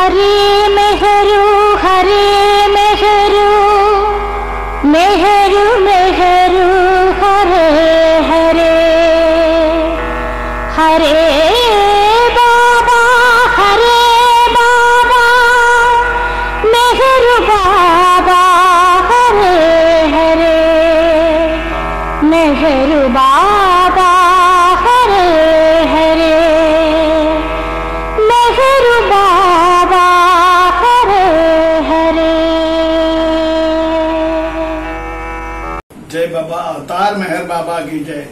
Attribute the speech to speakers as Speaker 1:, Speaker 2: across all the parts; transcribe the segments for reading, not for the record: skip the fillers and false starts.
Speaker 1: हरे मेहरू मेहरू मेहरू हरे हरे हरे बाबा मेहरू बाबा हरे हरे मेहरू बाबा हरे हरे मेहरू बाबा हरे हरे।
Speaker 2: जय बाबा अवतार मेहर बाबा की जय।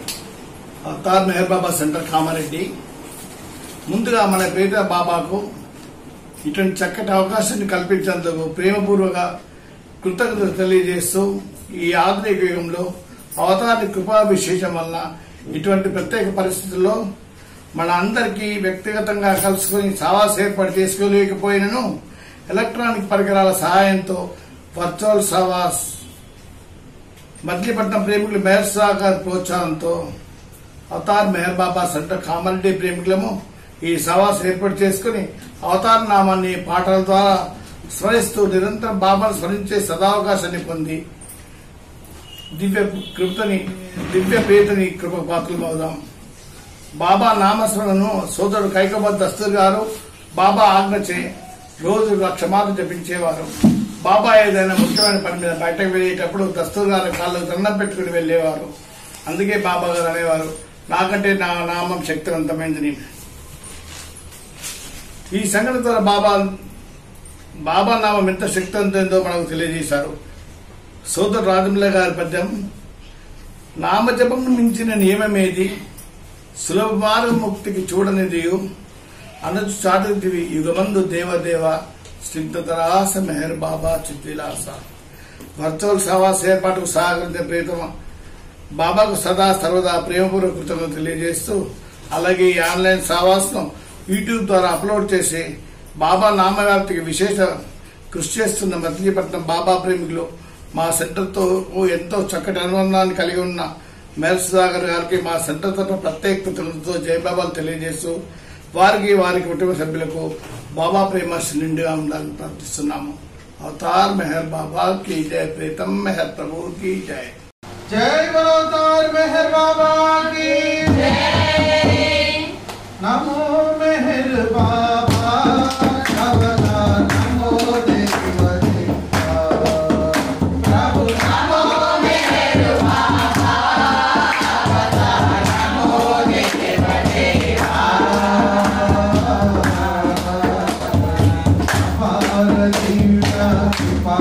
Speaker 2: अवतार मेहर बाबा सेंटर కామారెడ్డి ముందుగా మన పేద బాబాకు ఇటువంటి చక్కటి అవకాశాన్ని కల్పించేందుకు ప్రేమపూర్వక కృతజ్ఞతలు తెలియజేస్తూ ఈ ఆధునిక యుగంలో అవతారి కృపా విశేషం వలన ఇటువంటి ప్రత్యేక పరిస్థితుల్లో మన అందరికీ వ్యక్తిగతంగా కలుసుకుని సవాస్ ఏర్పాటు చేసుకోలేకపోయినను ఎలక్ట్రానిక్ పరికరాల సహాయంతో వర్చువల్ సవాస్ మధ్యపట్నం ప్రేమికులు మెహర్ సాగర్ ప్రోత్సాహంతో అవతార్ మెహర్ బాబా సెంటర్ కామారెడ్డి ప్రేమికులము ఈ సవాస్ ఏర్పాటు చేసుకుని అవతార్ నామాన్ని పాటల ద్వారా స్మరిస్తూ నిరంతరం బాబాను స్మరించే సదావకాశాన్ని పొంది దివ్య ప్రీతిని కృపపాత్రమవుదాం. బాబా నామస్మరణను సోదరుడు కైకబాద్ దస్తూర్ గారు బాబా ఆజ్ఞచే రోజు 1,00,000 మార్లు జపించేవారు. బాబా ఏదైనా ముఖ్యమైన పని మీద బయటకు వెళ్ళేటప్పుడు దస్తూర్ గారి కాళ్ళకు దండం పెట్టుకుని వెళ్లేవారు. అందుకే బాబా గారు అనేవారు, నాకంటే నా నామం శక్తివంతమైందని. ఈ సంఘటన ద్వారా బాబా నామం ఎంత శక్తివంతమైందో మనకు తెలియజేశారు. సోదరు రాజమల్ల గారి పద్యం, నామజపం మించిన నియమమేది, సులభ మార్గముక్తికి చూడనిదియు, అనచు చాటుదివి యుగమందు దేవదేవ, స్నిగ్ధతరాస మెహర్ బాబా చిద్విలాస. వర్చువల్ సవాస్ ఏర్పాటుకు సహకరించే ప్రీతమ బాబాకు సదా సర్వదా ప్రేమపూర్వక కృతజ్ఞతలు తెలియజేస్తూ, అలాగే ఈ ఆన్లైన్ సవాస్ ను యూట్యూబ్ ద్వారా అప్లోడ్ చేసి బాబా నామవ్యాప్తికి విశేష కృషి చేస్తున్న మధ్యపట్నం బాబా ప్రేమికులు మా సెంటర్ తో ఎంతో చక్కటి అనుబంధాన్ని కలిగి ఉన్న మెహర్ సాగర్ గారికి మా సెంటర్ తరఫున ప్రత్యేక కృతజ్ఞతలతో జయబాబాలు తెలియజేస్తూ వారి కుటుంబ సభ్యులకు బాబా ప్రేమ నిండుగా ఉండాలని ప్రార్థిస్తున్నాము. అవతార్ మెహర్ బాబా की जय, प्रीतम मेहर प्रभु की जय.
Speaker 3: जय अवतार मेहर बाबा की जय. नमो मेहर बाबा अवतार, नमो देव देवा प्रभु, नमो मेहर बाबा अवतार, नमो देव देवा. अपार दिव्य कृपा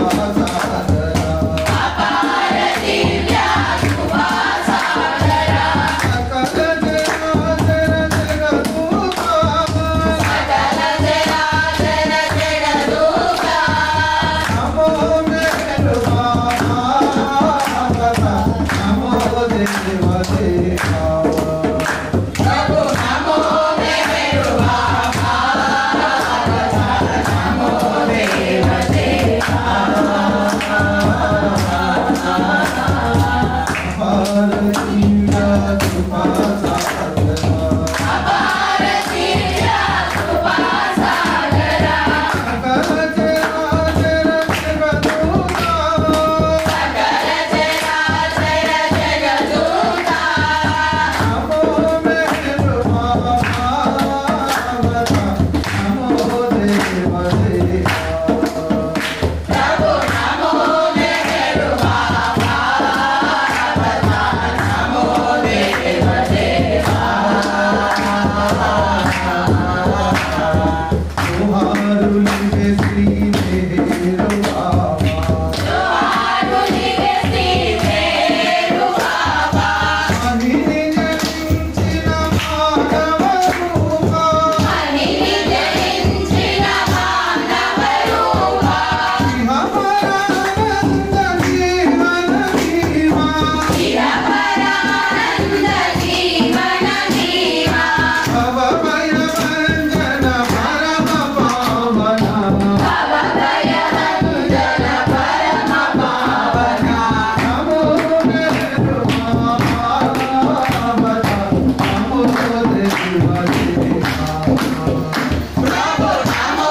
Speaker 4: Bravo, namo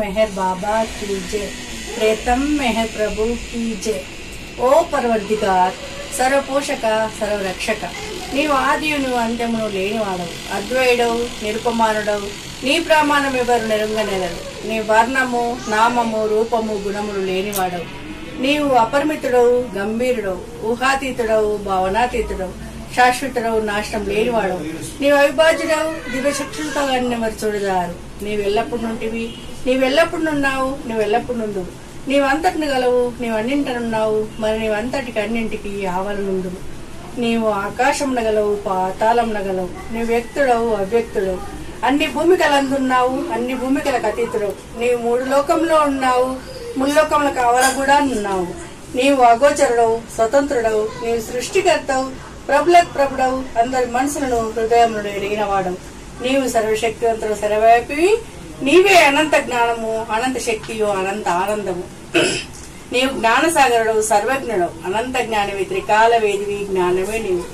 Speaker 4: मेहर बाबा की जय। प्रेतम मेहर प्रभु की जय। ఓ పర్వర్దిగార్ సర్వపోషక సర్వరక్షక నీవు ఆదియును అంత్యమును లేనివాడవు, అద్వైడవు, నిరుపమానుడవు, నీ ప్రమాణమెవరు నెరుంగనెదరు. నీ వర్ణము, నామము, రూపము, గుణములు లేనివాడవు. నీవు అపరిమితుడవు, గంభీరుడవు, ఊహాతీతుడవు, భావనాతీతుడవు, శాశ్వతుడవు, నాశనం లేనివాడవు. నీవు అవిభాజ్యుడవు, దివ్యశక్తులతో ఎవరు చూడదారు. నీవెల్లప్పుడు నుంటివి, నీవెల్లప్పుడు నున్నావు, నీవెల్లప్పుడు నుండు. నీవంతటిని గలవు, నీవన్నింటనున్నావు, మరి నీవంతటికి అన్నింటికి ఆవలనుండు. నీవు ఆకాశమున గలవు, పాతాళమున గలవు. నీవు వ్యక్తుడవు, అవ్యక్తుడవు, అన్ని భూమికలందున్నావు, అన్ని భూమికలకు అతీతుడవు. నీవు మూడు లోకంలో ఉన్నావు, ముల్లోకములకు ఆవల కూడా ఉన్నావు. నీవు అగోచరుడవు, స్వతంత్రుడవు, నీవు సృష్టికర్తవు, ప్రభులకు ప్రభుడవు, అందరి మనసులను హృదయములను ఎరిగినవాడవు. నీవు సర్వశక్తివంతుడు, సర్వవ్యాపివి. నీవే అనంత జ్ఞానము, అనంత శక్తియు, అనంత ఆనందము. నీవు జ్ఞానసాగరుడవు, సర్వజ్ఞుడవు, అనంత జ్ఞానవి, త్రికాల వేదివి, జ్ఞానమే నీవు.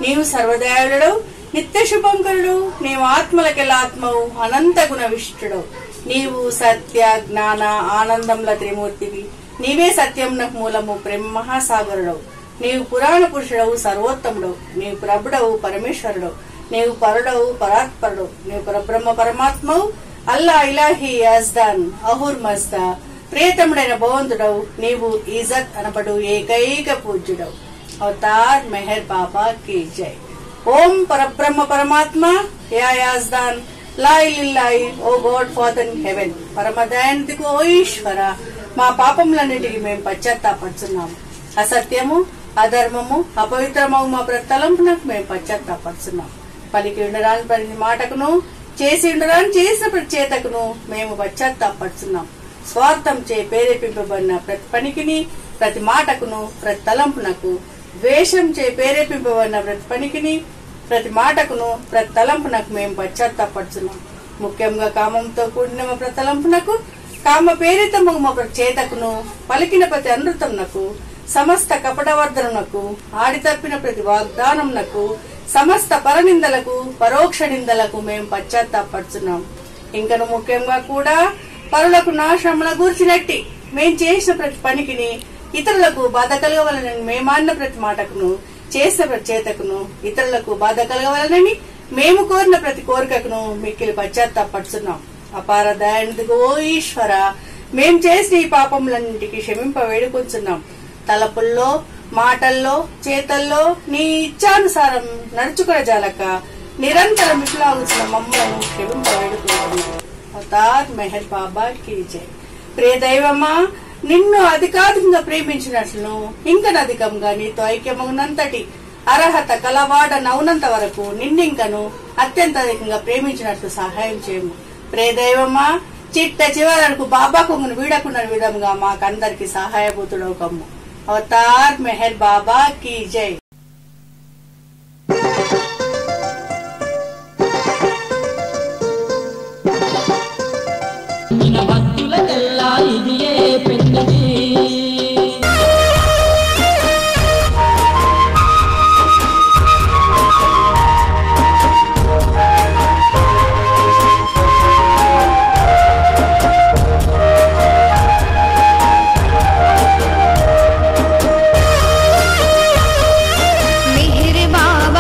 Speaker 4: నీవు సర్వదయాళుడవు, నిత్య శుభంకరుడు. నీవు ఆత్మలకెల్లా ఆత్మవు, అనంత గుణ విశిష్టుడవు. నీవు సత్య, జ్ఞాన, ఆనందముల త్రిమూర్తివి. నీవే సత్యమునకు మూలము, ప్రేమ మహాసాగరుడవు. నీవు పురాణ పురుషుడవు, సర్వోత్తముడవు. నీవు ప్రభుడవు, పరమేశ్వరుడవు. నీవు పరుడవు, పరాత్పరుడు. నీవు పరబ్రహ్మ పరమాత్మవు, అల్లా, ఇలాహి, యజ్దాన్, అహుర్ మజ్దా, ప్రియతముడైన భగవంతుడవు. నీవు ఇజత్ అనబడు ఏకైక పూజ్యుడవు. అవతార్ మెహర్ బాబా కీ జై. ఓం పరబ్రహ్మ పరమాత్మ, యా యజ్దాన్, లా ఇల్లాయి, O God Father in heaven. పరమదయానిధికి ఓ ఈశ్వర, మా పాపములన్నిటికీ మేము పశ్చాత్తాపడుచున్నాము. అసత్యము, అధర్మము, అపవిత్రమగు మా ప్రతలంపునకు మేము పశ్చాత్తాపడుచున్నాము. పలికి ఉండరాని ప్రతి మాటకును, చేసి ఉండరాని చేసిన ప్రతి చేతకును మేము పశ్చాత్తాపడుచున్నాం. స్వార్థం చే ప్రేరేపింపబడిన ప్రతి పనికిని, ప్రతి మాటకును, ప్రతి తలంపునకు, ద్వేషం చే ప్రేరేపింపబడిన ప్రతి పనికిని, ప్రతి మాటకును, ప్రతి తలంపునకు మేము పశ్చాత్తాపడుచున్నాం. ముఖ్యంగా కామంతో కూడిన మా ప్రతి తలంపునకు, కామ ప్రేరితము మా ప్రతి చేతకును, పలికిన ప్రతి అనృతమునకు, సమస్త కపటవర్ధనకు, ఆడి తప్పిన ప్రతి వాగ్దానమునకు, సమస్త పరనిందలకు, పరోక్ష నిందలకు మేము పశ్చాత్తాపడుచున్నాం. ఇంకను ముఖ్యంగా కూడా పరులకు నాశనముల గూర్చినట్టి మేం చేసిన ప్రతి పనికిని, ఇతరులకు బాధ కలగవలనని మేమాన్న ప్రతి మాటకును, చేసిన ప్రతి చేతకును, ఇతరులకు బాధ కలగవలనని మేము కోరిన ప్రతి కోరికకును మిక్కిలి పశ్చాత్తాపడుచున్నాం. అపార దయానిధికి ఓ ఈశ్వర, మేం చేసిన ఈ పాపములన్నింటికి క్షమింప వేడుకొంచున్నాం. తలపుల్లో, మాటల్లో, చేతల్లో నీ ఇచ్చానుసారం నడుచుకునే జాలక నిరంతరం విఫలాగుతున్న మమ్మల్ని క్షమింప వేడుకుంటున్నాం. అవతార్ మెహర్ బాబా కీ జై. ప్రియ దైవమా, నిన్ను అధికాధికంగా ప్రేమించినట్లును ఇంకనధికంగా నీతో ఐక్యమగునంతటి అర్హత కలవాడనవునంత వరకు నిన్నింకను అత్యంతధికంగా ప్రేమించినట్లు సహాయం చేయము. ప్రేదైవమా, చిట్ట చివరకు బాబా కొంగును వీడకున్న విధంగా మాకందరికి సహాయభూతుడవు కమ్ము. అవతార్ మెహర్ బాబా కీ జై.
Speaker 5: భక్తులకెల్లా ఇదియే పెద్దది.
Speaker 1: मेहर बाबा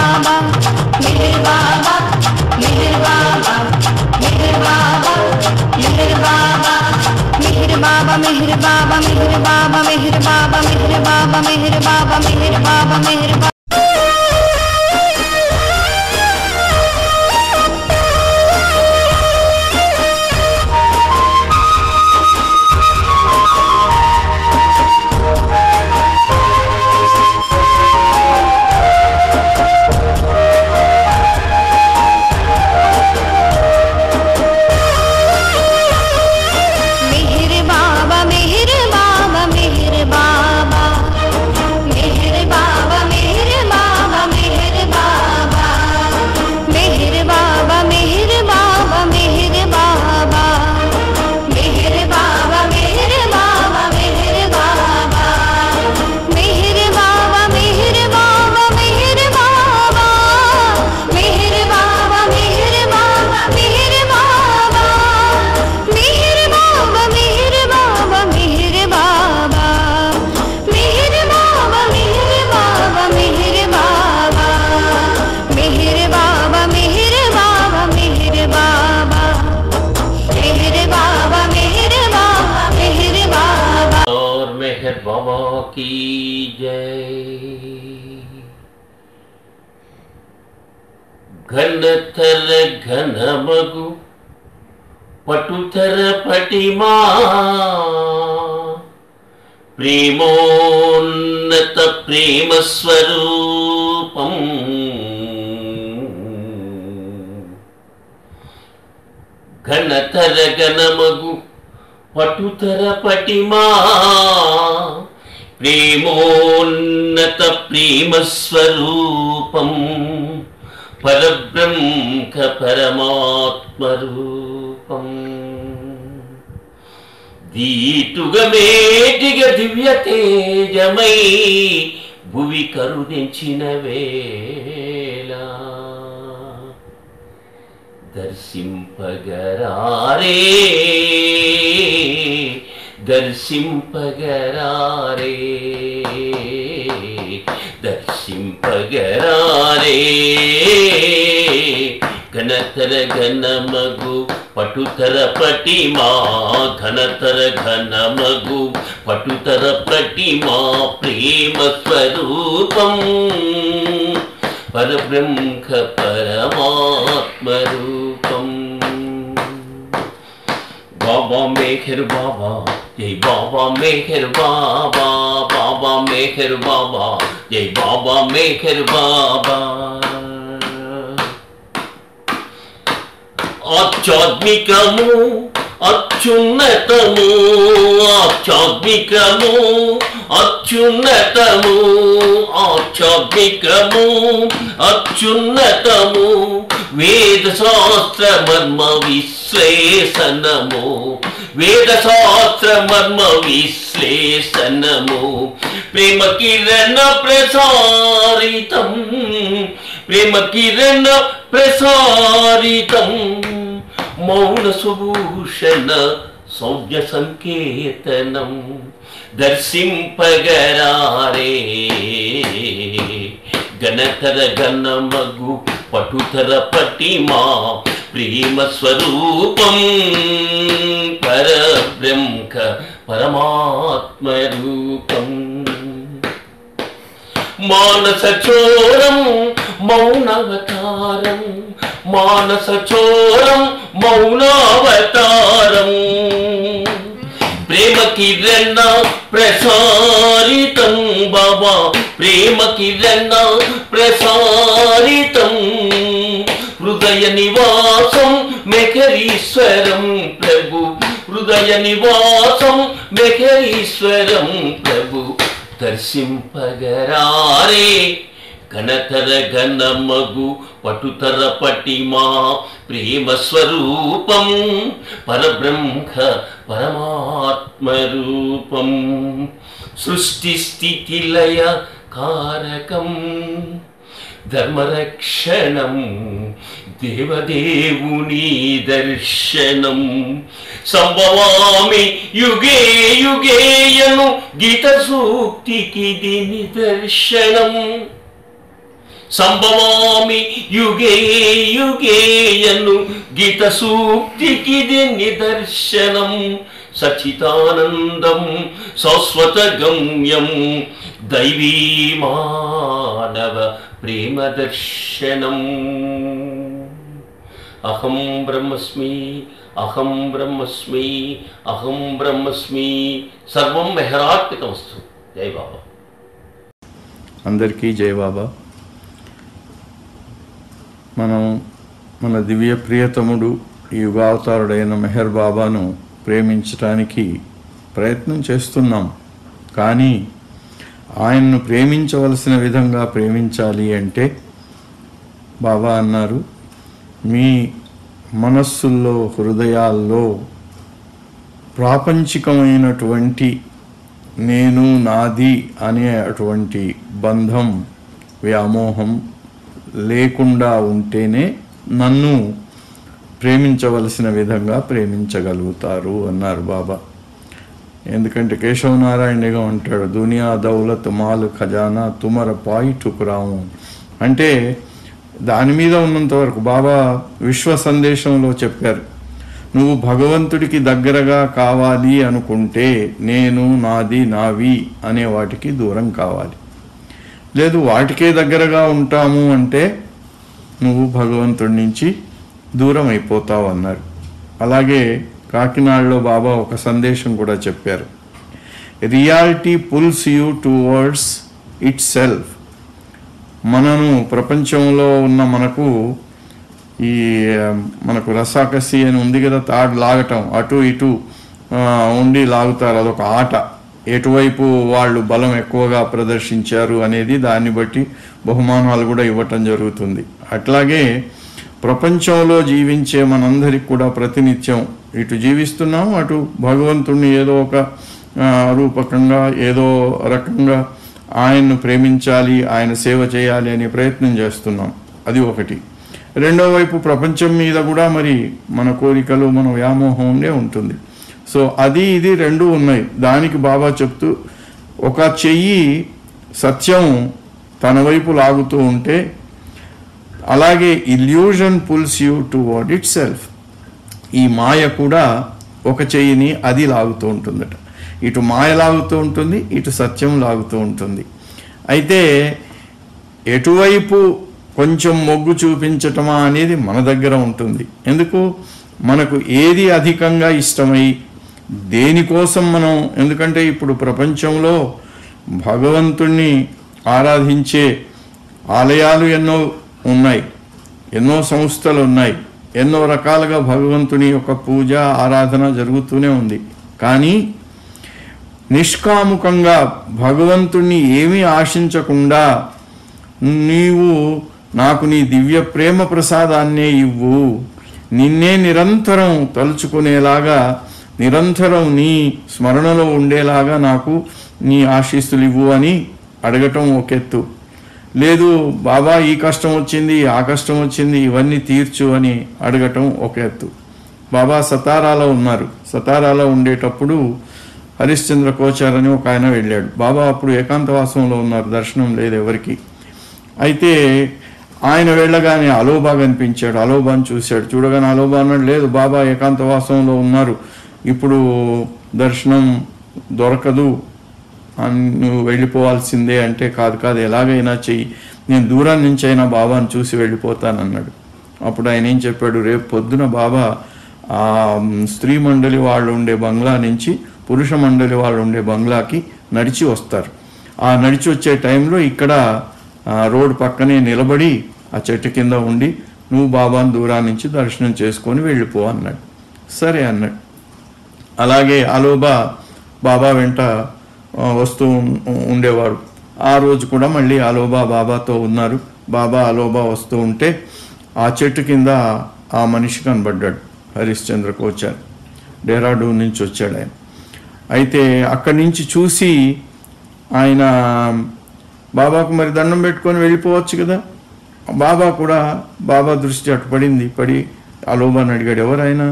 Speaker 1: बाबा मेहर बाबा मेहर बाबा मेहर बाबा मेहर बाबा मेहर बाबा मेहर बाबा मेहर बाबा मेहर बाबा मेहर बाबा मेहर बाबा मेहर बाबा मेहर बाबा
Speaker 6: बाबा की जय। घनतर घन मगु पटुतर पटिमा प्रेमोन्नत प्रेम स्वरूपम घनतर घन मगु पटुतर पटिमा प्रेमोन्नत प्रेम स्वरूपम परब्रह्म परमात्म रूपम दीटुगमेटिग दिव्य तेजमై భువి కరుణించిన వేళ దర్శింపగరారే దర్శింపగరారే దర్శింపగరారే ఘనతర ఘనమగు పటుతర పటిమా ఘనతర ఘనమగు పటుతర పటిమా ప్రేమ స్వరూపం పరబ్రహ్మ పరమాత్మ రూపం బాబా మేఘర్ బాబా జై బాబా మేఘర్ బాబా బాబా మేఘర్ బాబా జై బాబా మేఘర్ బాబా ఆధ్యాత్మికము అత్యున్నతము ఆధ్యాత్మికము అత్యున్నతము ఆధ్యాత్మికము అత్యున్నతము వేద శాస్త్ర మర్మ విశ్లేషణము వేద శాస్త్ర మర్మ విశ్లేషణము ప్రేమ కిరణ ప్రసారితం ప్రేమ కిరణ ప్రసారితం మౌన సుభూషణ సౌజ్ఞ సంకేతనం దర్శింపగరారే ఘనతర ఘనమగు పటుతర పటిమా ప్రేమ స్వరూపం పరబ్రహ్మ పరమాత్మ రూపం మానస చోరం మౌనవతారం మానస చోరం మౌనావతారం ప్రేమ కిరణ ప్రసారితం బాబా ప్రేమ కిరణ ప్రసారితం హృదయ నివాసం మెఘరీశ్వరం ప్రభు హృదయ నివాసం మెఘరీశ్వరం ప్రభు దర్శింపగరారే ఘనతర ఘనమగు పటుతర పటిమా ప్రేమ స్వరూపం పరబ్రహ్మ పరమాత్మ రూపం సృష్టి స్థితి లయ కారకం ధర్మరక్షణం దేవదేవుని దర్శనం సంభవామి యుగే యుగేయను గీత సూక్తికి నిదర్శనం సంభవామి యుగే యుగేయను గీత సూక్తికిది నిదర్శనం సచితానందం శాశ్వత గమ్యం దైవీ మానవ ప్రేమ దర్శనం. అహం బ్రహ్మస్మి అహం బ్రహ్మస్మి అహం బ్రహ్మస్మి సర్వం మెహరార్పితమస్తు. జై బాబా.
Speaker 7: అందరికీ జై బాబా. మనం మన దివ్య ప్రియతముడు ఈ యుగావతారుడైన మెహర్ బాబాను ప్రేమించటానికి ప్రయత్నం చేస్తున్నాం. కానీ ఆయన్ను ప్రేమించవలసిన విధంగా ప్రేమించాలి అంటే బాబా అన్నారు, మీ మనస్సుల్లో హృదయాల్లో ప్రాపంచికమైనటువంటి నేను నాది అనే అటువంటి బంధం వ్యామోహం లేకుండా ఉంటేనే నన్ను ప్రేమించవలసిన విధంగా ప్రేమించగలుగుతారు అన్నారు బాబా. ఎందుకంటే కేశవనారాయణగా ఉంటాడు, దునియా దౌలత్ మాల్ ఖజానా తుమర పాయి ఠుకురాము అంటే దాని మీద ఉన్నంత వరకు బాబా విశ్వ సందేశంలో చెప్పారు, నువ్వు భగవంతుడికి దగ్గరగా కావాలి అనుకుంటే నేను నాది నావి అనే వాటికి దూరం కావాలి. లేదు వాటికే దగ్గరగా ఉంటాము అంటే నువ్వు భగవంతుడి నుంచి దూరం అయిపోతావు అన్నారు. అలాగే కాకినాడలో బాబా ఒక సందేశం కూడా చెప్పారు, reality pulls you towards itself. మనను ప్రపంచంలో ఉన్న మనకు రసాకసి అని ఉంది కదా, తాడు లాగటం అటు ఇటు ఉండి లాగుతారు, అదొక ఆట. ఎటువైపు వాళ్ళు బలం ఎక్కువగా ప్రదర్శించారు అనేది దాన్ని బట్టి బహుమానాలు కూడా ఇవ్వటం జరుగుతుంది. అట్లాగే ప్రపంచంలో జీవించే మనందరికి కూడా ప్రతినిత్యం ఇటు జీవిస్తున్నాం, అటు భగవంతుణ్ణి ఏదో ఒక రూపకంగా ఏదో రకంగా ఆయన్ను ప్రేమించాలి, ఆయన సేవ చేయాలి అనే ప్రయత్నం చేస్తున్నాం. అది ఒకటి. రెండో వైపు ప్రపంచం మీద కూడా మరి మన కోరికలు మన వ్యామోహం ఉండే ఉంటుంది. సో అది ఇది రెండు ఉన్నాయి. దానికి బాబా చెప్తూ, ఒక చెయ్యి సత్యం తన వైపు లాగుతూ ఉంటే అలాగే illusion pulls you toward itself. ఈ మాయ కూడా ఒక చెయ్యిని అది లాగుతూ ఉంటుందట. ఇటు మాయ లాగుతూ ఉంటుంది, ఇటు సత్యం లాగుతూ ఉంటుంది. అయితే ఎటువైపు కొంచెం మొగ్గు చూపించటమా అనేది మన దగ్గర ఉంటుంది. ఎందుకు మనకు ఏది అధికంగా ఇష్టమై దేనికోసం మనం, ఎందుకంటే ఇప్పుడు ప్రపంచంలో భగవంతుణ్ణి ఆరాధించే ఆలయాలు ఎన్నో ఉన్నాయి, ఎన్నో సంస్థలు ఉన్నాయి, ఎన్నో రకాలుగా భగవంతుని యొక్క పూజ ఆరాధన జరుగుతూనే ఉంది. కానీ నిష్కాముకంగా భగవంతుణ్ణి ఏమీ ఆశించకుండా నీవు నాకు నీ దివ్య ప్రేమ ప్రసాదాన్నే ఇవ్వు, నిన్నే నిరంతరం తలుచుకునేలాగా నిరంతరం నీ స్మరణలో ఉండేలాగా నాకు నీ ఆశీస్సులు ఇవ్వు అని అడగటం ఒకెత్తు. లేదు బాబా ఈ కష్టం వచ్చింది ఆ కష్టం వచ్చింది ఇవన్నీ తీర్చు అని అడగటం ఒక ఎత్తు. బాబా సతారాలో ఉన్నారు. సతారాలో ఉండేటప్పుడు హరిశ్చంద్ర కోచార్ అని ఒక ఆయన వెళ్ళాడు. బాబా అప్పుడు ఏకాంతవాసంలో ఉన్నారు, దర్శనం లేదు ఎవరికి. అయితే ఆయన వెళ్ళగానే అలోబా కనిపించాడు. అలోబాని చూశాడు. చూడగానే అలోబా అన్నాడు, లేదు బాబా ఏకాంతవాసంలో ఉన్నారు, ఇప్పుడు దర్శనం దొరకదు, నువ్వు వెళ్ళిపోవాల్సిందే. అంటే కాదు కాదు ఎలాగైనా చెయ్యి, నేను దూరం నుంచి అయినా బాబాను చూసి వెళ్ళిపోతానన్నాడు. అప్పుడు ఆయన ఏం చెప్పాడు, రేపు పొద్దున బాబా ఆ స్త్రీ మండలి వాళ్ళు ఉండే బంగ్లా నుంచి పురుష మండలి వాళ్ళు ఉండే బంగ్లాకి నడిచి వస్తారు. ఆ నడిచి వచ్చే టైంలో ఇక్కడ రోడ్డు పక్కనే నిలబడి ఆ చెట్టు కింద ఉండి నువ్వు బాబాను దూరం నుంచి దర్శనం చేసుకొని వెళ్ళిపో అన్నాడు. సరే అన్నాడు. అలాగే అలోబా బాబా వెంట వస్తూ ఉండేవాడు. ఆ రోజు కూడా మళ్ళీ అలోబా బాబాతో ఉన్నారు. బాబా అలోబా వస్తూ ఉంటే ఆ చెట్టు కింద ఆ మనిషి కనబడ్డాడు, హరిశ్చంద్ర కోచార్. డెహ్రాడూన్ నుంచి వచ్చాడు ఆయన. అయితే అక్కడి నుంచి చూసి ఆయన బాబాకు మరి దండం పెట్టుకొని వెళ్ళిపోవచ్చు కదా. బాబా కూడా బాబా దృష్టి అటు పడింది. పడి అలోబాని అడిగాడు, ఎవరైనా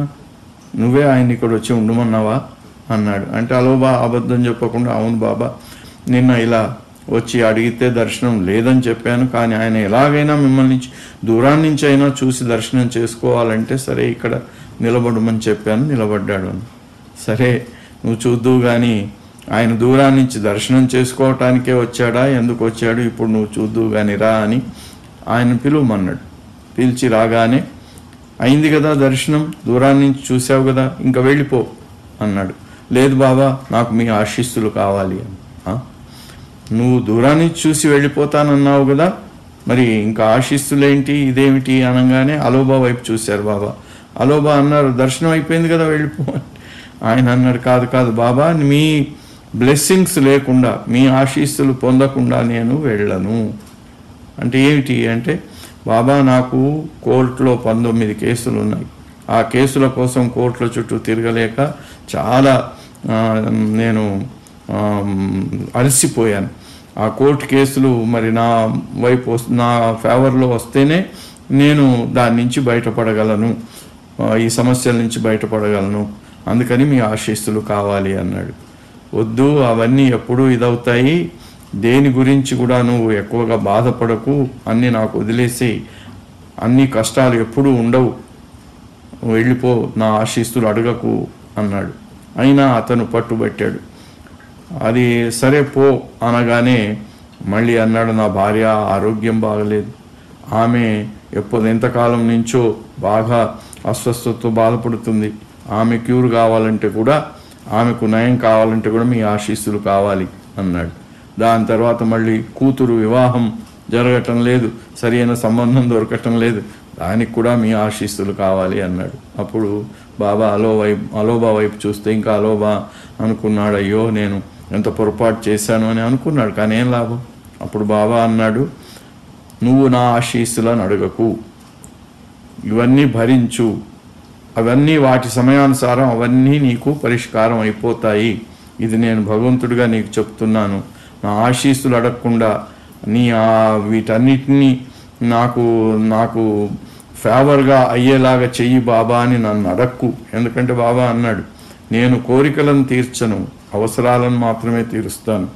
Speaker 7: నువ్వే ఆయన ఇక్కడ వచ్చి ఉండమన్నావా అన్నాడు. అంటే అలోబా అబద్ధం చెప్పకుండా అవును బాబా, నిన్న ఇలా వచ్చి అడిగితే దర్శనం లేదని చెప్పాను. కానీ ఆయన ఎలాగైనా మిమ్మల్ని దూరాన్ని నుంచి అయినా చూసి దర్శనం చేసుకోవాలంటే సరే ఇక్కడ నిలబడమని చెప్పాను, నిలబడ్డాడు. సరే నువ్వు చూద్దువు కానీ ఆయన దూరాన్ని నుంచి దర్శనం చేసుకోవటానికే వచ్చాడా, ఎందుకు వచ్చాడు, ఇప్పుడు నువ్వు చూద్దువు కానీ రా అని ఆయన పిలువమన్నాడు. పిలిచి రాగానే అయింది కదా దర్శనం, దూరాన్ని నుంచి చూసావు కదా, ఇంకా వెళ్ళిపో అన్నాడు. లేదు బాబా, నాకు మీ ఆశీస్సులు కావాలి అని. నువ్వు దూరాన్ని చూసి వెళ్ళిపోతానన్నావు కదా, మరి ఇంకా ఆశీస్సులేంటి, ఇదేమిటి అనగానే అలోబా వైపు చూశారు బాబా. అలోబా అన్నారు, దర్శనం అయిపోయింది కదా వెళ్ళిపో. ఆయన అన్నాడు, కాదు కాదు బాబా, మీ బ్లెస్సింగ్స్ లేకుండా, మీ ఆశీస్సులు పొందకుండా నేను వెళ్ళను. అంటే ఏమిటి అంటే, బాబా నాకు కోర్టులో 19 కేసులు ఉన్నాయి. ఆ కేసుల కోసం కోర్టుల చుట్టూ తిరగలేక చాలా నేను అలసిపోయాను. ఆ కోర్టు కేసులు మరి నా వైపు నా ఫేవర్లో వస్తేనే నేను దాని నుంచి బయటపడగలను, ఈ సమస్యల నుంచి బయటపడగలను. అందుకని మీ ఆశీస్సులు కావాలి అన్నాడు. వద్దు, అవన్నీ ఎప్పుడూ ఇదవుతాయి, దేని గురించి కూడా నువ్వు ఎక్కువగా బాధపడకు, అన్నీ నాకు వదిలేసి, అన్ని కష్టాలు ఎప్పుడూ ఉండవు, వెళ్ళిపో, నా ఆశీస్సులు అడగకు అన్నాడు. అయినా అతను పట్టుబట్టాడు. అది సరే పో అనగానే మళ్ళీ అన్నాడు, నా భార్య ఆరోగ్యం బాగలేదు, ఆమె ఎంతకాలం నుంచో బాగా అస్వస్థతతో బాధపడుతుంది, ఆమె క్యూర్ కావాలంటే కూడా, ఆమెకు నయం కావాలంటే కూడా మీ ఆశీస్సులు కావాలి అన్నాడు. దాని తర్వాత మళ్ళీ కూతురు వివాహం జరగటం లేదు, సరి అయిన సంబంధం దొరకటం లేదు, దానికి కూడా మీ ఆశీస్సులు కావాలి అన్నాడు. అప్పుడు బాబా అలోబా వైపు చూస్తే ఇంకా అలోబా అనుకున్నాడు, అయ్యో నేను ఎంత పొరపాటు చేశాను అని అనుకున్నాడు. కానీ ఏం లాభం. అప్పుడు బాబా అన్నాడు, నువ్వు నా ఆశీస్సులను అడగకు, ఇవన్నీ భరించు, అవన్నీ వాటి సమయానుసారం అవన్నీ నీకు పరిష్కారం అయిపోతాయి. ఇది నేను భగవంతుడిగా నీకు చెప్తున్నాను. నా ఆశీస్సులు అడగకుండా నీ వీటన్నిటినీ నాకు ఫేవర్గా అయ్యేలాగా చెయ్యి బాబా అని నన్ను అడక్కు. ఎందుకంటే బాబా అన్నాడు, నేను కోరికలను తీర్చను, అవసరాలను మాత్రమే తీరుస్తాను,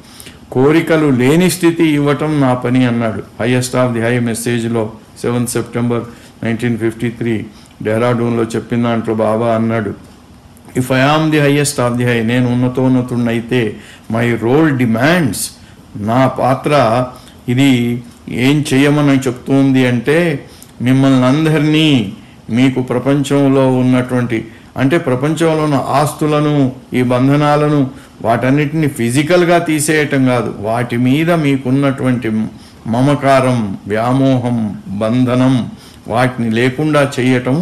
Speaker 7: కోరికలు లేని స్థితి ఇవ్వటం నా పని అన్నాడు. హైయెస్ట్ ఆఫ్ ది హై మెసేజ్లో 7 సెప్టెంబర్ 1953 డెహ్రాడూన్లో చెప్పిన దాంట్లో బాబా అన్నాడు, if I am the highest of the high, నేను ఉన్నతోన్నతున్నైతే మై రోల్ డిమాండ్స్, నా పాత్ర ఇది ఏం చెయ్యమని చెప్తుంది అంటే, మిమ్మల్ని అందరినీ మీకు ప్రపంచంలో ఉన్నటువంటి, అంటే ప్రపంచంలో ఉన్న ఆస్తులను, ఈ బంధనాలను, వాటన్నిటిని ఫిజికల్గా తీసేయటం కాదు, వాటి మీద మీకున్నటువంటి మమకారం, వ్యామోహం, బంధనం, వాటిని లేకుండా చేయటం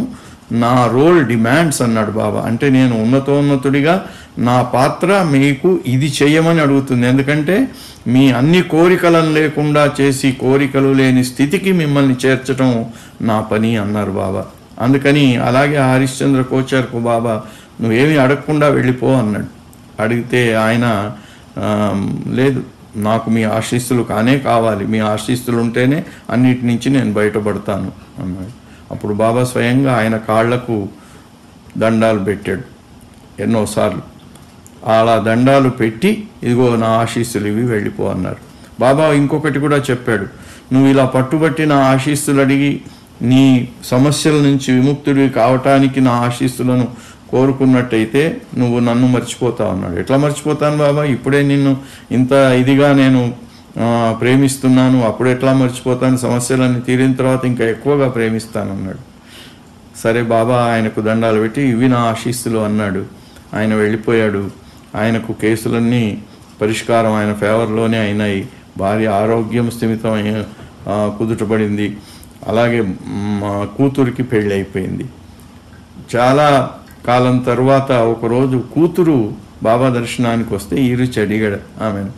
Speaker 7: నా రోల్ డిమాండ్స్ అన్నాడు బాబా. అంటే నేను ఉన్నతోన్నతుడిగా నా పాత్ర మీకు ఇది చెయ్యమని అడుగుతుంది. ఎందుకంటే మీ అన్ని కోరికలను లేకుండా చేసి కోరికలు లేని స్థితికి మిమ్మల్ని చేర్చటం నా పని అన్నారు బాబా. అందుకని అలాగే హరిశ్చంద్ర కోచార్కు బాబా నువ్వేమీ అడగకుండా వెళ్ళిపో అన్నాడు. అడిగితే ఆయన లేదు, నాకు మీ ఆశీస్సులు కావాలి, మీ ఆశీస్సులు ఉంటేనే అన్నిటి నుంచి నేను బయటపడతాను అన్నాడు. అప్పుడు బాబా స్వయంగా ఆయన కాళ్లకు దండాలు పెట్టాడు ఎన్నోసార్లు. అలా దండాలు పెట్టి, ఇదిగో నా ఆశీస్సులు ఇవి, వెళ్ళిపో అన్నారు. బాబా ఇంకొకటి కూడా చెప్పాడు, నువ్వు ఇలా పట్టుబట్టి నా ఆశీస్సులు అడిగి నీ సమస్యల నుంచి విముక్తుడివి కావటానికి నా ఆశీస్సులను కోరుకున్నట్టయితే నువ్వు నన్ను మర్చిపోతావు అన్నాడు. ఎట్లా మర్చిపోతాను బాబా, ఇప్పుడే నిన్ను ఇంత ఇదిగా నేను ప్రేమిస్తున్నాను, అప్పుడు ఎట్లా మర్చిపోతాను, సమస్యలన్నీ తీరిన తర్వాత ఇంకా ఎక్కువగా ప్రేమిస్తాను అన్నాడు. సరే బాబా ఆయనకు దండాలు పెట్టి ఇవి నా ఆశీస్సులు అన్నాడు. ఆయన వెళ్ళిపోయాడు. ఆయనకు కేసులన్నీ పరిష్కారం ఆయన ఫేవర్లోనే అయినాయి. భార్య ఆరోగ్యం స్థిమితం కుదుటపడింది. అలాగే కూతురికి పెళ్ళి అయిపోయింది. చాలా కాలం తర్వాత ఒకరోజు కూతురు బాబా దర్శనానికి వస్తే ఈరుచి అడిగాడు ఆమెను,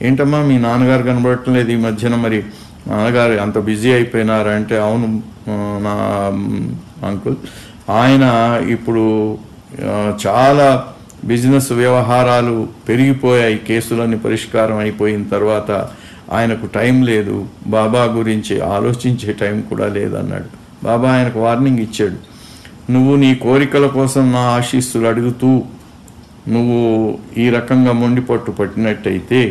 Speaker 7: ఏంటమ్మా మీ నాన్నగారు కనబడటం లేదు ఈ మధ్యన, మరి నాన్నగారు అంత బిజీ అయిపోయినారా అంటే, అవును నా అంకుల్, ఆయన ఇప్పుడు చాలా బిజినెస్ వ్యవహారాలు పెరిగిపోయాయి, కేసులన్నీ పరిష్కారం అయిపోయిన తర్వాత ఆయనకు టైం లేదు, బాబా గురించి ఆలోచించే టైం కూడా లేదన్నాడు. బాబా ఆయనకు వార్నింగ్ ఇచ్చాడు, నువ్వు నీ కోరికల కోసం నా ఆశీస్సులు అడుగుతూ నువ్వు ఈ రకంగా మొండి పట్టు పట్టినట్టయితే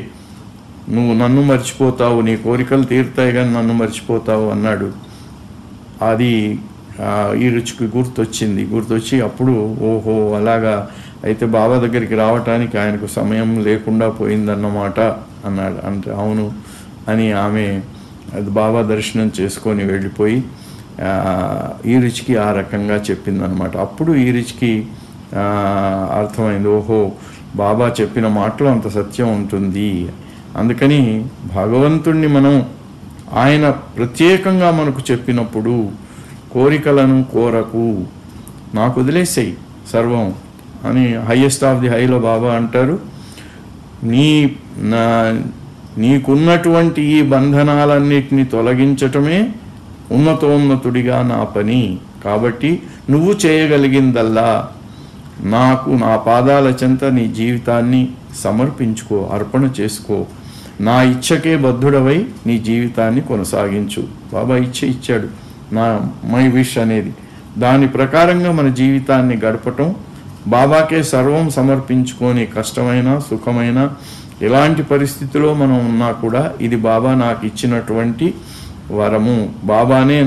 Speaker 7: నువ్వు నన్ను మర్చిపోతావు, నీ కోరికలు తీరుతాయి కానీ నన్ను మర్చిపోతావు అన్నాడు. అది ఈ రుచికి గుర్తొచ్చి అప్పుడు ఓహో అలాగా అయితే బాబా దగ్గరికి రావటానికి ఆయనకు సమయం లేకుండా పోయిందన్నమాట అన్నాడు. అంటే అవును అని ఆమె అది బాబా దర్శనం చేసుకొని వెళ్ళిపోయి ఈ రుచికి ఆ రకంగా చెప్పిందనమాట. అప్పుడు ఈ రుచికి అర్థమైంది, ఓహో బాబా చెప్పిన మాటలో అంత సత్యం ఉంటుంది. అందుకని భగవంతుణ్ణి మనం ఆయన ప్రత్యేకంగా మనకు చెప్పినప్పుడు కోరికలను కోరకు, నాకు వదిలేసేయి సర్వం అని హైయెస్ట్ ఆఫ్ ది హైలో బాబా అంటారు. నీకున్నటువంటి ఈ బంధనాలన్నిటినీ తొలగించటమే ఉన్నతోన్నతుడిగా నా పని. కాబట్టి నువ్వు చేయగలిగిందల్లా నాకు నా పాదాల చెంత నీ జీవితాన్ని సమర్పించుకో, అర్పణ చేసుకో, నా ఇచ్చకే బద్ధుడవై నీ జీవితాన్ని కొనసాగించు. బాబా ఇచ్చాడు, నా మై విష్ అనేది. దాని ప్రకారంగా మన జీవితాన్ని గడపటం, బాబాకే సర్వం సమర్పించుకొని కష్టమైన సుఖమైన ఎలాంటి పరిస్థితిలో మనం ఉన్నా కూడా ఇది బాబా నాకు ఇచ్చినటువంటి వరము, బాబానే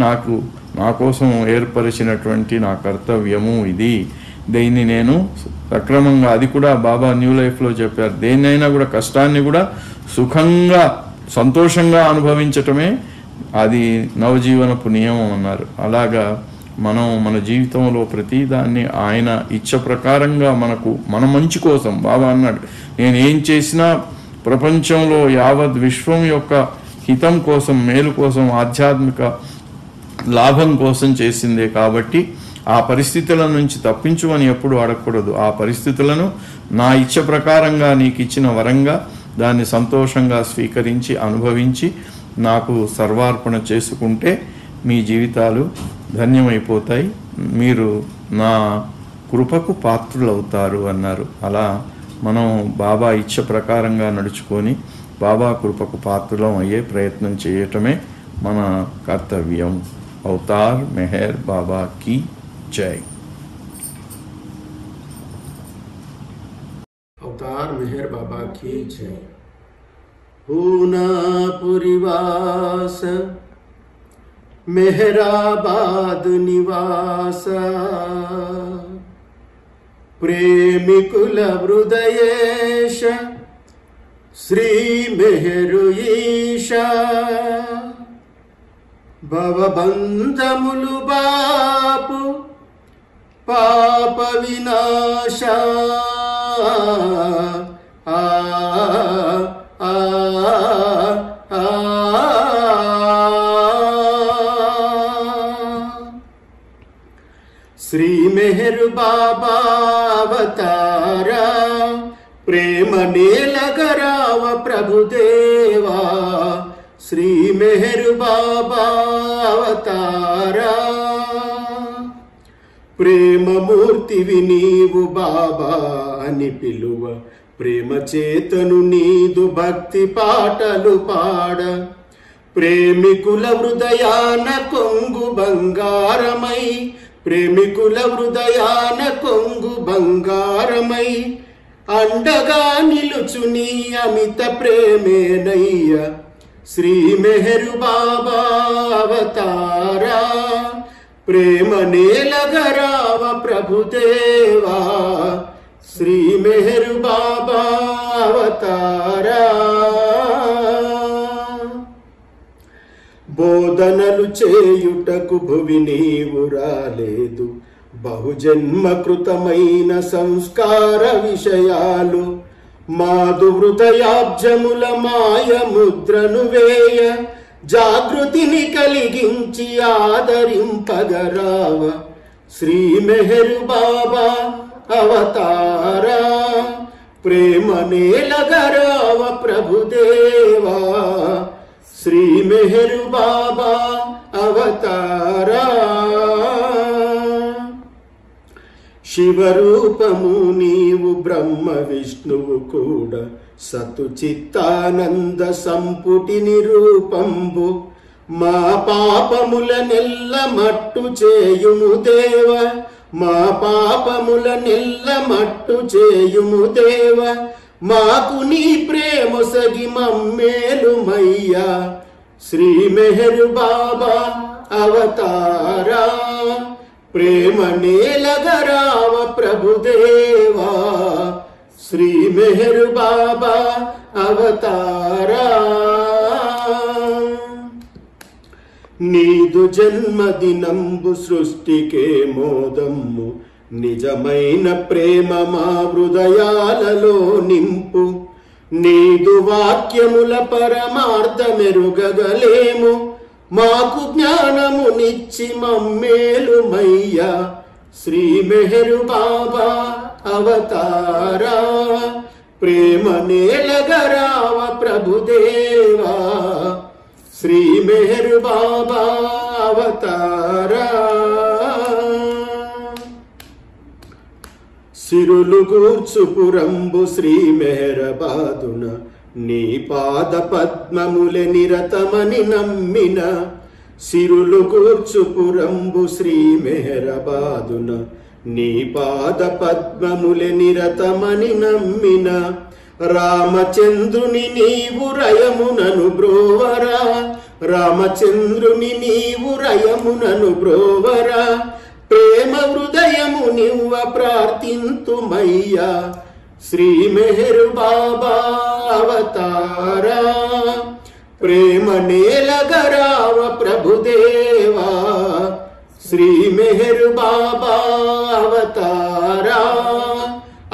Speaker 7: నా కోసం ఏర్పరిచినటువంటి నా కర్తవ్యము ఇది. దీన్ని నేను సక్రమంగా, అది కూడా బాబా న్యూ లైఫ్లో చెప్పారు, దేన్నైనా కూడా కష్టాన్ని కూడా సుఖంగా సంతోషంగా అనుభవించటమే అది నవజీవనపు నియమం అన్నారు. అలాగా మనం మన జీవితంలో ప్రతిదాన్ని ఆయన ఇచ్చ ప్రకారంగా మన మంచి కోసం బాబా అన్నాడు, నేను ఏం చేసినా ప్రపంచంలో యావత్ విశ్వం యొక్క హితం కోసం, మేలు కోసం, ఆధ్యాత్మిక లాభం కోసం చేసిందే. కాబట్టి ఆ పరిస్థితుల నుంచి తప్పించుమని ఎప్పుడు అడగకూడదు. ఆ పరిస్థితులను నా ఇచ్చ ప్రకారంగా నీకు ఇచ్చిన వరంగా దాన్ని సంతోషంగా స్వీకరించి అనుభవించి నాకు సర్వార్పణ చేసుకుంటే మీ జీవితాలు ధన్యమైపోతాయి, మీరు నా కృపకు పాత్రులవుతారు అన్నారు. అలా మనం బాబా ఇచ్చ ప్రకారంగా నడుచుకొని బాబా కృపకు పాత్రులం అయ్యే ప్రయత్నం చేయటమే మన కర్తవ్యం. అవతార్ మెహర్ బాబా की जय.
Speaker 8: अवतार मेहर बाबा की जय. पूनापुरिवास मेहराबाद निवास प्रेमिकुल हृदयेश श्री मेहरु ईशा भवबंधमुलु बापु पाप विनाश श्री मेहरु बाबा अवतारा प्रेम नेलगराव प्रभुदेवा श्री मेहरु बाबा अवतारा ప్రేమమూర్తివి నీవు బాబా అని పిలువ ప్రేమ చేతను నీదు భక్తి పాటలు పాడ ప్రేమికుల హృదయాన కొంగు బంగారమై ప్రేమికుల హృదయాన కొంగు బంగారమై అండగా నిలుచు నీ అమిత ప్రేమేనయ్య శ్రీ మెహరు బాబా అవతారా ప్రేమ నేలగరావ ప్రభుదేవా శ్రీ మెహరు బాబా అవతారా బోధనలు చేయుటకు భువి నీవు రాలేదు బహుజన్మ కృతమైన సంస్కార విషయాలు మాదు హృదయాబ్జముల మాయ ముద్రను వేయ జాగృతిని కలిగించి ఆదరింపగరావ శ్రీ మెహరు బాబా అవతారా ప్రేమ నేలగరావ ప్రభుదేవా శ్రీ మెహరు బాబా అవతారా శివరూపము నీవు బ్రహ్మ విష్ణువు కూడా సతు చిత్తానంద సంపుటి నిరూపంబు మా పాపముల నెల్ల మట్టు చేయుము దేవ మా పాపముల నెల్ల మట్టు చేయుము దేవ మాకు నీ ప్రేమ సగి మమ్మేలుమయ్యా శ్రీ మెహర్ బాబా అవతారా ప్రేమ నేలగరావ ప్రభుదేవా శ్రీ మెహర్ బాబా అవతారా నీదు జన్మదినంబు సృష్టికే మోదమ్ము నిజమైన ప్రేమ మా హృదయాలలో నింపు నీదు వాక్యముల పరమార్థమెరుగగలేము మాకు జ్ఞానమునిచ్చి మమ్మేలుమయ్యా శ్రీ మెహర్ బాబా అవతారా ప్రేమ నేలగరావ ప్రభుదేవా శ్రీ మెహర్ బాబా అవతారా సిరులు గూర్చుపురంబు శ్రీ మెహరబాదున నీ పాద పద్మములె నిరతమని నమ్మిన సిరులు గూర్చుపురంబు శ్రీ మెహరబాదున నీ పాద పద్మములె నిరతమని నమ్మిన రామచంద్రుని నీవు రయమునను బ్రోవరా రామచంద్రుని నీవు రయమునను బ్రోవరా ప్రేమ హృదయము నివ్వ ప్రార్థింతుమయ్యా శ్రీ మెహర్ బాబా అవతారా ప్రేమ నేలగరావ ప్రభుదేవా శ్రీ మెహర్ బాబా అవతారా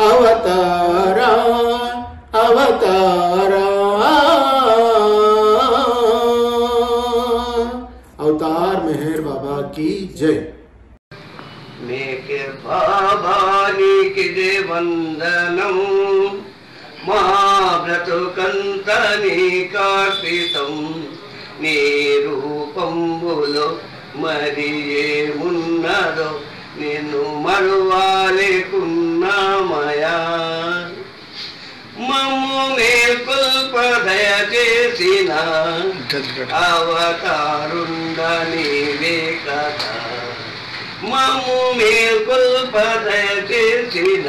Speaker 8: అవతారా అవతారా అవతార్ మెహర్ బాబా की जय
Speaker 9: मेहर बाबा नीकिदे वंदनम మా బ్రతుకంత నీకార్పితం నీ రూపంబులో మరి ఏమున్నదో నిన్ను మరువాలేకున్నామయా మమ్ము మేల్కొల్ప దయచేసిన అవతారుండ నీవే కదా మమ్ము మేల్కొల్ప దయచేసిన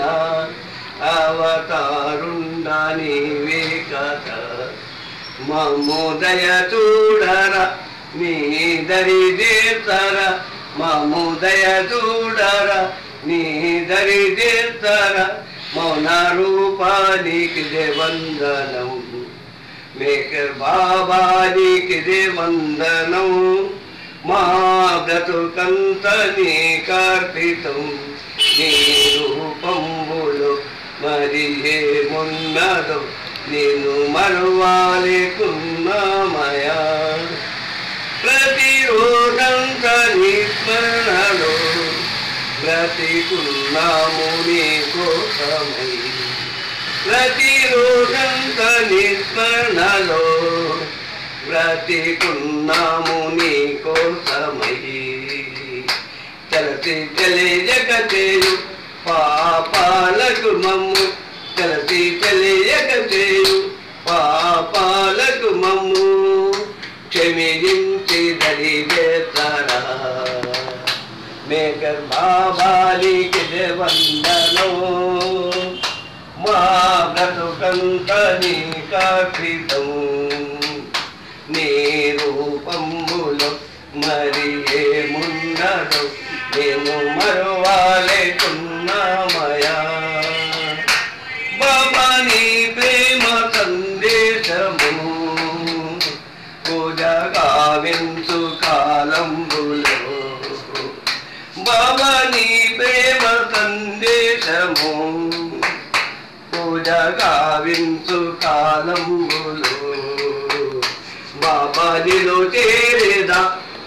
Speaker 9: అవతారుండ నీవే కదా మమ్ము దయ చూడరా నీ దరి చేతరా మమ్ము దయ చూడరా నీ దరి చేతరా మౌన రూపానికి వందనం మేకర్ బాబానికి వందనం మా బ్రతుకంత నీకార్పితం నీ రూపంబులో మరి ఏమున్నదో నేను మరువాలేకున్నామయా ప్రతిరోజంత నీ స్మరణలో బ్రతికున్నాము నీ కోసమై ప్రతిరోజంత నీ స్మరణలో బ్రతికున్నాము నీ కోసమై చలసి చలే జగతేయు పాపాలకు మమ్ము చలసి చలే జగతేయు పాపాలకు మమ్ము క్షమించి దరి చేతరా మేకర్ బాబాలికి వందనం మా బ్రతుకంత నీకార్పితం నీ రూపంబులో మరి ఏమున్నదో నేను మరువాలేకున్నామయా బాబా నీ ప్రేమ సందేశము పూజ గావించు కాలంబులో బాబా నీ ప్రేమ సందేశము పూజ గావించు కాలంబులో బాబా నీలో చేరేదా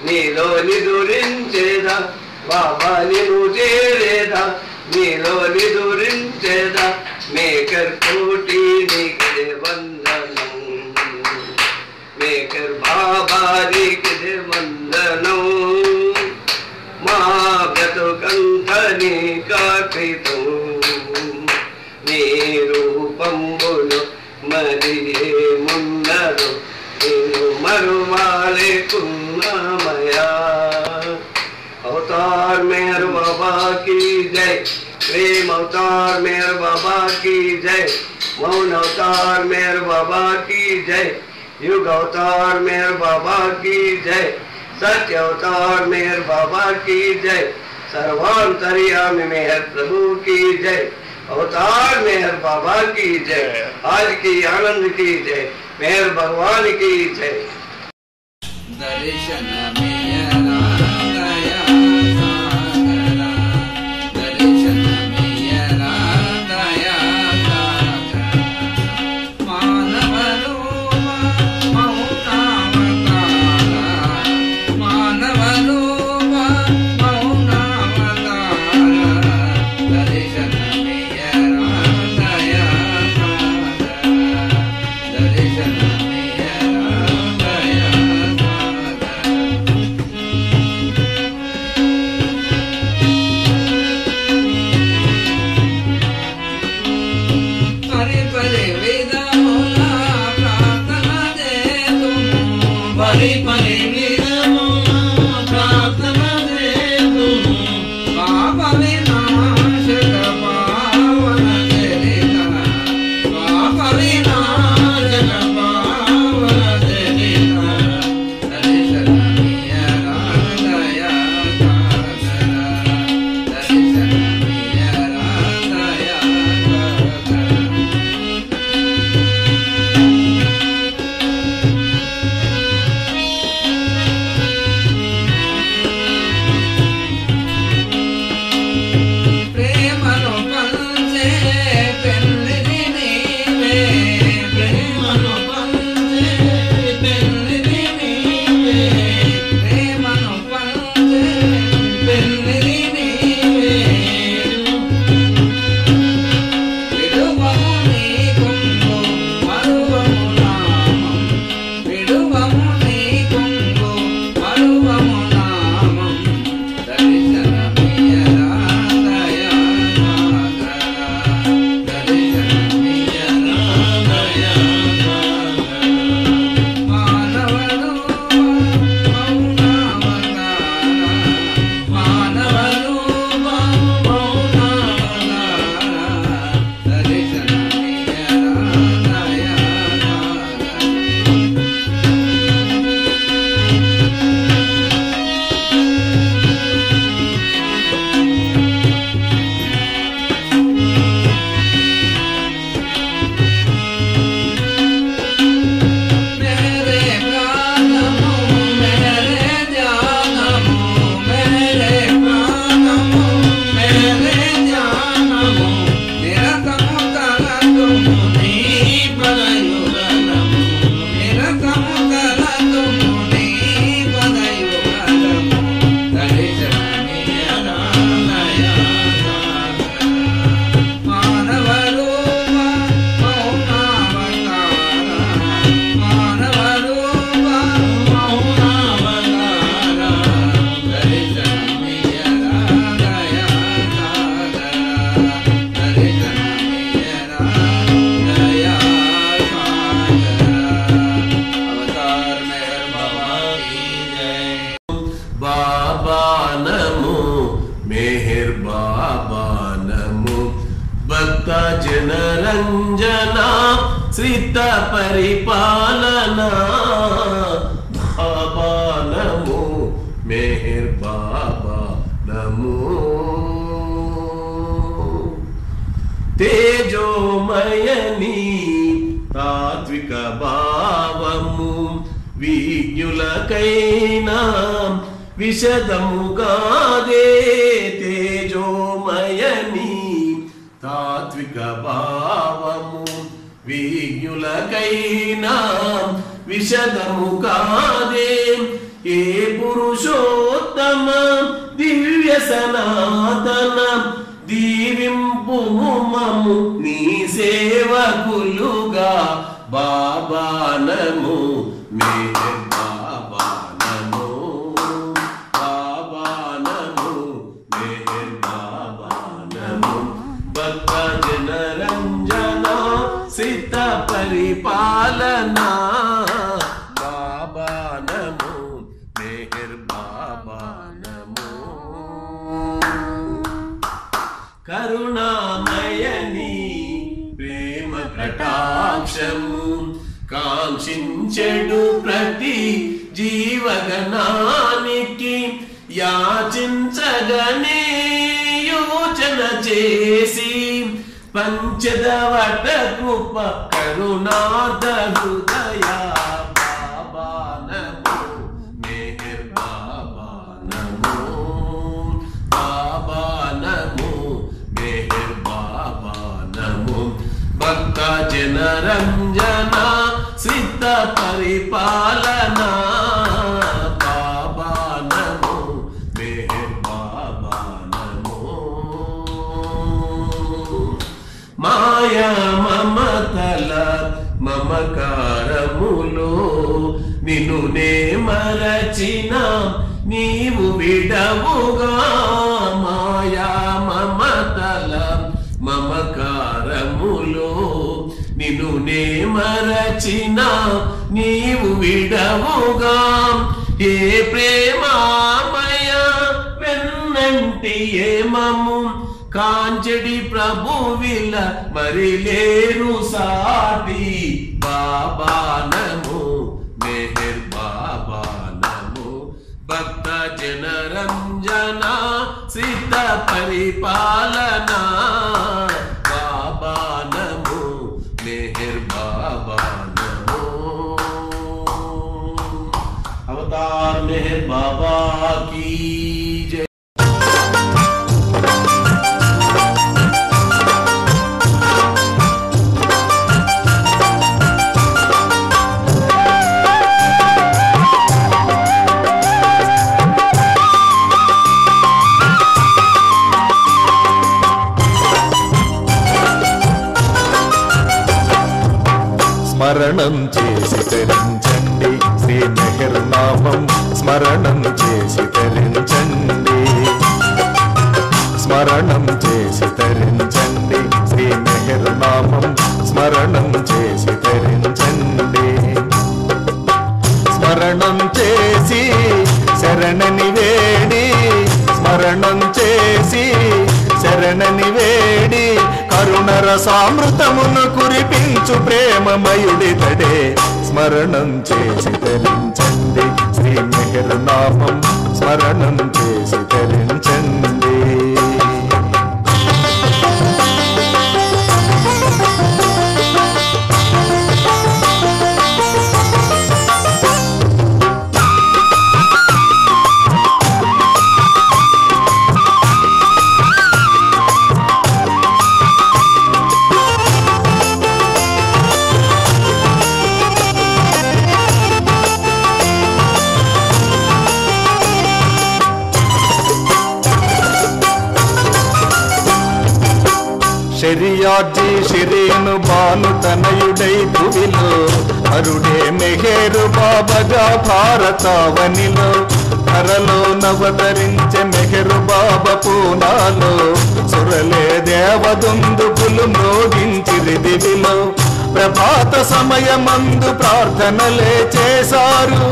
Speaker 9: నీలో నిదురించేదా బాబా నీలో చేరేదా నీలో నిదురించేదా మేకర్ కోటి నీకే వందనం మేకర్ బాబా నీకే వందనం మా బ్రతుకంత నీకార్పితం నీ రూపంబులో మరి ఏమున్నదో నేను మరువాలేకున్నామయా अवतार मेहर बाबा की जय प्रेम अवतार मेहर बाबा की जय मौन अवतार मेहर बाबा की जय। युग अवतार मेहर बाबा की जय। सत्य अवतार मेहर बाबा की जय। सर्वांतर्यामी मेहर प्रभु की जय। अवतार मेहर बाबा की जय। आज की आनंद की जय। मेहर भगवान की जय।
Speaker 3: दर्शन मेरा दया सागरा, दर्शन मेरा दया सागरा, मानव रूप मौनावतारा, मानव रूप मौनावतारा, दर्शन मेरा दया सागरा, दर्शन मेरा दया परे परे वेदा मोला प्रार्थना दे तुम, परे परे वेदा मोला प्रार्थना दे तुम, पाप विनाश का पावन तेरा, पाप विनाश का पावन तेरा, दर्शन मेरा दया सागरा, दर्शन मेरा दया सागरा। ప్రేమను పంచే పెన్నిది నీవే, ప్రేమను పంచే పెన్నిది నీవే, ప్రేమను పంచే పెన్నిది నీవే, విడువము నీ కొంగు మరువము నామం, విడువము నీ కొంగు మరువము నామం, దర్శన మేరా దయా సాగరా, దర్శన మేరా దయా సాగరా, మానవ రూప మౌనావతారా, మానవ రూప మౌనావతారా, దర్శన మేరా దయా సాగరా। मेरे प्राणमो मेरे ध्यानमो, मेरे प्राणमो मेरे ध्यानमो, निरतमु तलतुमु नी पदयुगलमो, निरतमु तलतुमु नी पदयुगलमो, दर्शन मेरा दया सागरा, मानव रूप मौनावतारा, मानव रूप मौनावतारा, दर्शन मेरा दया सागरा, दर्शन मेरा दया
Speaker 8: जनरंजना श्रित परिपालना बाबा नमो मेहर बाबा नमो तेजोमयनी तात्विक भावमु विज्ञुलकैना विशदमुगादे तेजोमयनी तात्विक भावमु विज्ञुलकैना विशदमुगादे ए पुरुषोत्तम दिव्य सनातन దీవింపుము మము నీ సేవకులుగా బాబా నమో మేరే బాబా నమో బాబా నమో మేరే బాబా నమో భక్త జనరంజన సిత పరిపాలనా బాబా నమో మేరే బాబా నమో కరుణామయని ప్రేమ ప్రకటన మోక్షము కాంక్షించెడు ప్రతి జీవగణానికి యాచించగనే యోచన చేసి పంచదవట కృప కరుణాద హృదయ బాబా నమో మెహర్ బాబా నమో బాబా నమో మెహర్ బాబా నమో భక్త జన రంజన సిద్ధ పరిపాలన బాబా నమో మెహర్ బాబా నమో మాయా మమతల మమకారములో నిన్ను నే మరచిన నీవు విడవుగా మాయా మమతల మమకారములో నిన్ను నే మరచిన నీవు విడవుగా ఏ ప్రేమామయ వెన్నంటి ఏమము కాంచెడి ప్రభువిల మరి లేరు సాటి బాబా నమో మెహర్ బాబా నమో భక్త జన రంజన సిద్ధ పరిపాలన బాబా నమో మెహర్ బాబా నమో అవతార్ మెహర్ బాబా की जय।
Speaker 10: స్మరణం చేసి తరించండి శ్రీ మెహర్ నామం స్మరణం చేసి తరించండి స్మరణం చేసి తరించండి శ్రీ మెహర్ నామం స్మరణం చేసి తరించండి స్మరణం చేసి శరణని వేడి స్మరణం చేసి శరణని వేడి కరుణ రసామృతమును కురిపించు ప్రేమమయుడితడే స్మరణం చేసి తరించండి శ్రీ మెహర్ నామం స్మరణం చేసి తరించండి శరియాజీ శిరేను బాను తనయుడై భువిలో అరుడే మెహేరు బాబగా భారతావనిలో ధరలో నవతరించే మెహరు బాబ పూనాలో సురలే దేవదుందుకులు మ్రోగించిరి దివిలో ప్రభాత సమయమందు ప్రార్థనలే చేశారు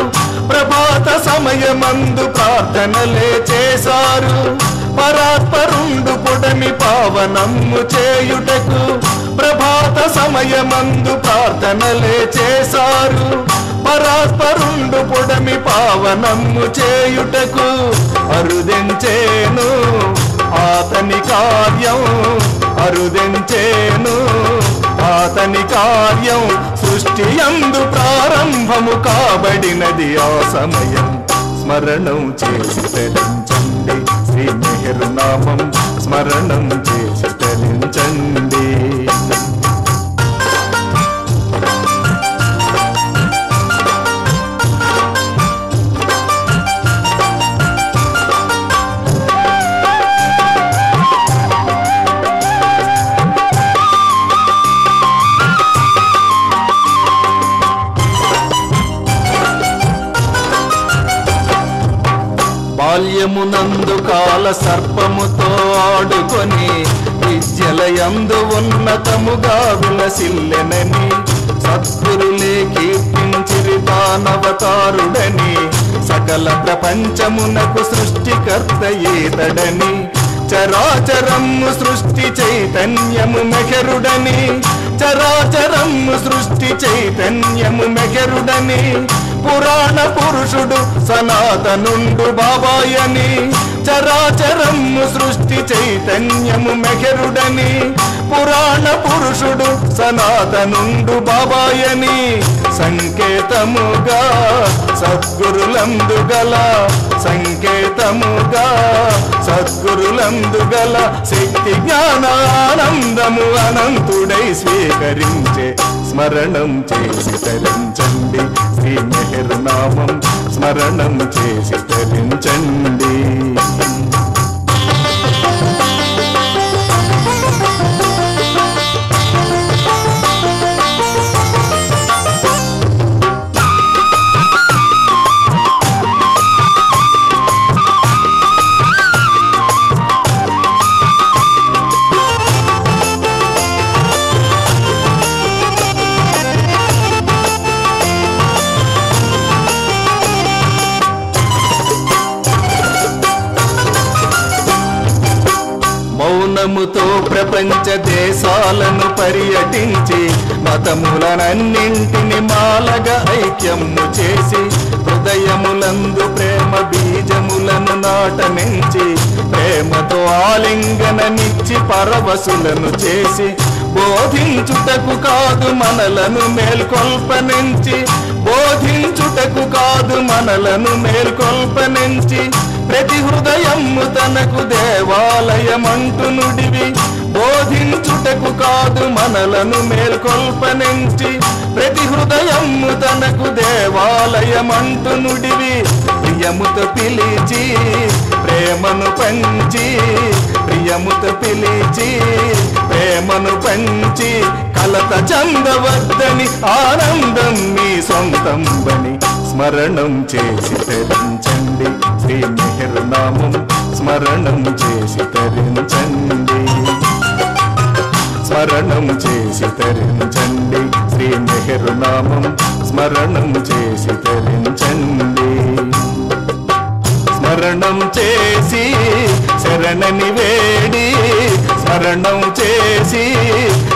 Speaker 10: ప్రభాత సమయమందు ప్రార్థనలే చేశారు పరాత్పరుండు పుడమి పావనమ్ము చేయుటకు ప్రభాత సమయమందు ప్రార్థనలే చేశారు పరాత్పరుండు పుడమి పావనమ్ము చేయుటకు అరుదెంచేను ఆతని కార్యం అరుదెంచేను ఆతని కార్యం సృష్టి యందు ప్రారంభము కాబడినది ఆ సమయం స్మరణం చేసి తరించండి శ్రీ మెహర్ నామం స్మరణం చేసి తరించండి బాల్యమునందు కాల సర్పముతో ఆడుకొని విద్యలయందు ఉన్నతముగా విలసిల్లెనని సద్గురులే కీర్తించిరి తానవతారుడని సకల ప్రపంచమునకు సృష్టికర్త ఈతడని చరాచరము సృష్టి చైతన్యము మెహరుడని చరాచరము సృష్టి సృష్టి చైతన్యము మెగరుడని పురాణ పురుషుడు సనాతనుండు బాబాయని చరాచరము సృష్టి చైతన్యము మెగరుడని పురాణ పురుషుడు సనాతనుండు బాబాయని సంకేతముగా సద్గురులందుగల సంకేతముగా సద్గురులందుగల శక్తి జ్ఞానానందము అనంతుడై స్వీకరించే స్మరణం చేసి తరించండి శ్రీ మెహర్ నామం స్మరణం చేసి తరించండి. మౌనముతో ప్రపంచ దేశాలను పర్యటించి మతములనన్నింటిని మాలగా ఐక్యము చేసి హృదయములందు ప్రేమ బీజములను నాటనించి ప్రేమతో ఆలింగననిచ్చి పరవశులను చేసి బోధించుటకు కాదు మనలను మేల్కొల్పనించి బోధించుటకు కాదు మనలను మేల్కొల్పనించి ప్రతి హృదయము తనకు దేవాలయమంటు నుడివి బోధించుటకు కాదు మనలను మేల్కొల్పనించి ప్రతి హృదయము తనకు దేవాలయమంటు నుడివి ప్రియముతో పిలిచి ప్రేమను పంచి ప్రియముతో పిలిచి ప్రేమను పంచి కలత చందవద్దని ఆనందం మీ సొంతం బని స్మరణం చేసి తరించండి శ్రీ మెహర్ నామం స్మరణం చేసి తరించండి స్మరణం చేసి తరించండి శ్రీ మెహర్ నామం స్మరణం చేసి తరించండి స్మరణం చేసి శరణని వేడి స్మరణం చేసి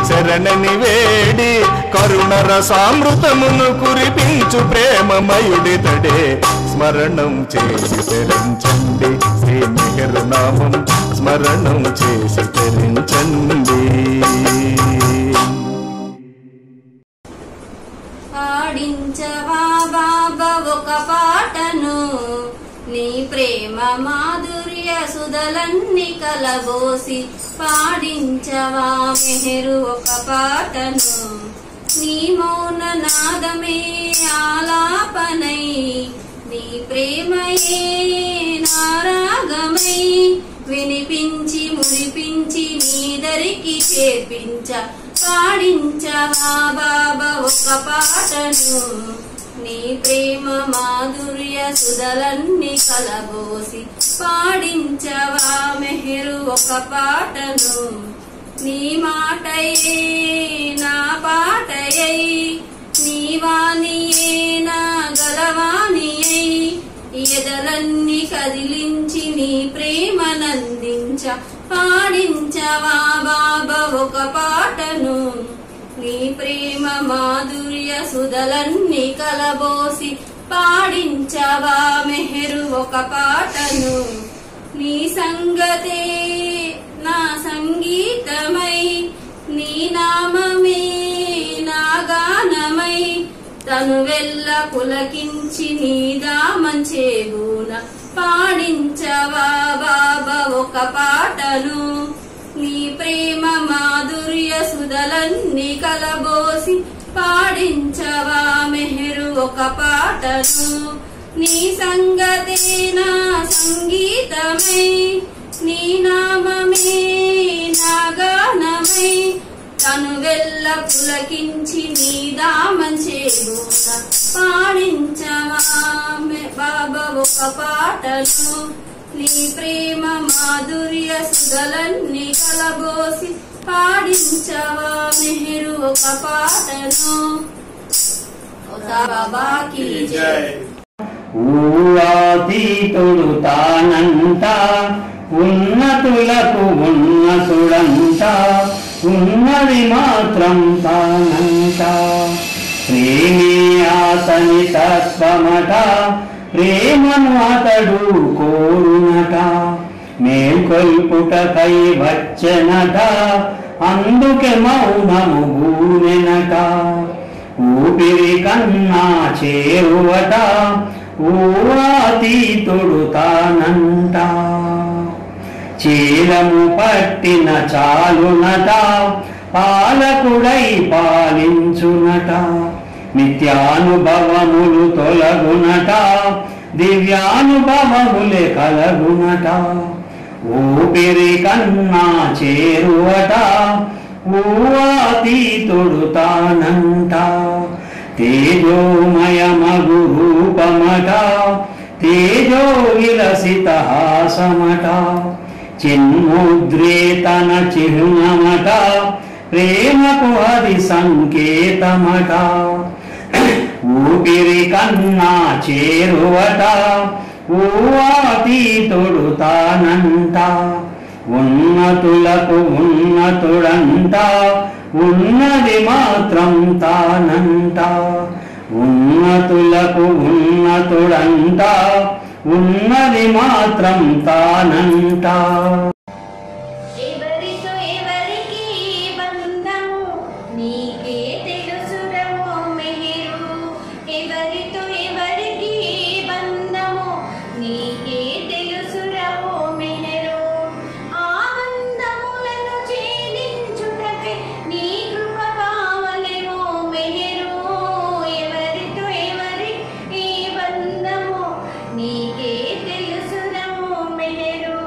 Speaker 10: శరణని వేడి కరుణ రసామృతమును కురిపించు ప్రేమమయుడితడే స్మరణం చేసి తరించండి శ్రీ మెహర్ నామం స్మరణం చేసి తరించండి.
Speaker 1: పాడించవా బాబా ఒక పాటను నీ ప్రేమ మాధుర్య సుధలన్నీ కలబోసి పాడించవా మెహరు ఒక పాటను నీ మౌన నాదమే ఆలాపనై నీ ప్రేమయే నారాగమై వినిపించి మురిపించి నీ దరికి చేర్పించ పాడించవా బాబా ఒక పాటను నీ ప్రేమ మాధుర్య సుధలన్నీ కలబోసి పాడించవా మెహరు ఒక పాటను నీ మాటయే నా పాటయై నీ వాణియే నా గలవాణియై ఎదలన్నీ కదిలించి నీ ప్రేమనందించ పాడించవా బాబా ఒక పాటను నీ ప్రేమ మాధుర్య సుధలన్నీ కలబోసి పాడించవా మెహరు ఒక పాటను నీ సంగతే నా సంగీతమై నీ నామమే నా గానమై తను వెళ్ళ పులకించి నీ దామంచేగున పాడించవా బాబా ఒక పాటను నీ ప్రేమ మాధుర్య సుధలన్నీ కలబోసి పాడించవా మెహరు ఒక పాటను నీ సంగతే నా సంగీతమై నీ నామమే నా గానమై తను వెళ్ళ పులకించి నీ దామంచేగున పాడించవా బాబా ఒక పాటను నీ ప్రేమ మాధుర్య సుధలన్నీ కలబోసి పాడించవా మెహరు ఒక పాటను బాబాకి జై.
Speaker 11: ఊవాతీతుడు తానంట ఉన్నతులకు ఉన్నతుడంట ఉన్నది మాత్రం తానంట అతని తత్వమట, ప్రేమను అతడు కోరునట, మేల్కొల్పుటకై వచ్చెనట, అందుకే మౌనము గూనెనట. ఊపిరి కన్నా చేరువట, ఊహాతీతుడు తానంట. చీలము పట్టిన చాలునట, పాలకుడై పాలించునట, నిత్యానుభవములు తొలగునట, దివ్యానుభవములే కలగునట. ఊపిరి కన్నా చేరువట, ఊహాతీతుడు తానంట. తేజోమయమగు రూపమట, తేజో విలసిత హాసమట, చిన్ముద్రేతన చిహ్నమట, ప్రేమకు అది సంకేతమట. ఊపిరి కన్నా చేరువట, ఊహాతీతుడు తానంట. ఉన్నతులకు ఉన్నతుడంట, ఉన్నది మాత్రం తానంట. ఉన్నతులకు ఉన్నతుడంట, ఉన్నది మాత్రం తానంట.
Speaker 1: ఎవరితో ఎవరికి బంధము నీకే తెలుసురమో మెహరు. ఎవరితో ఎవరికి బంధము నీకే తెలుసురమో మెహరు. ఆ బంధములను ఛేదించుటకే నీ కృప కావలెమో మెహరు. ఎవరితో ఎవరికి బంధము నీకే తెలుసురమో మెహరు.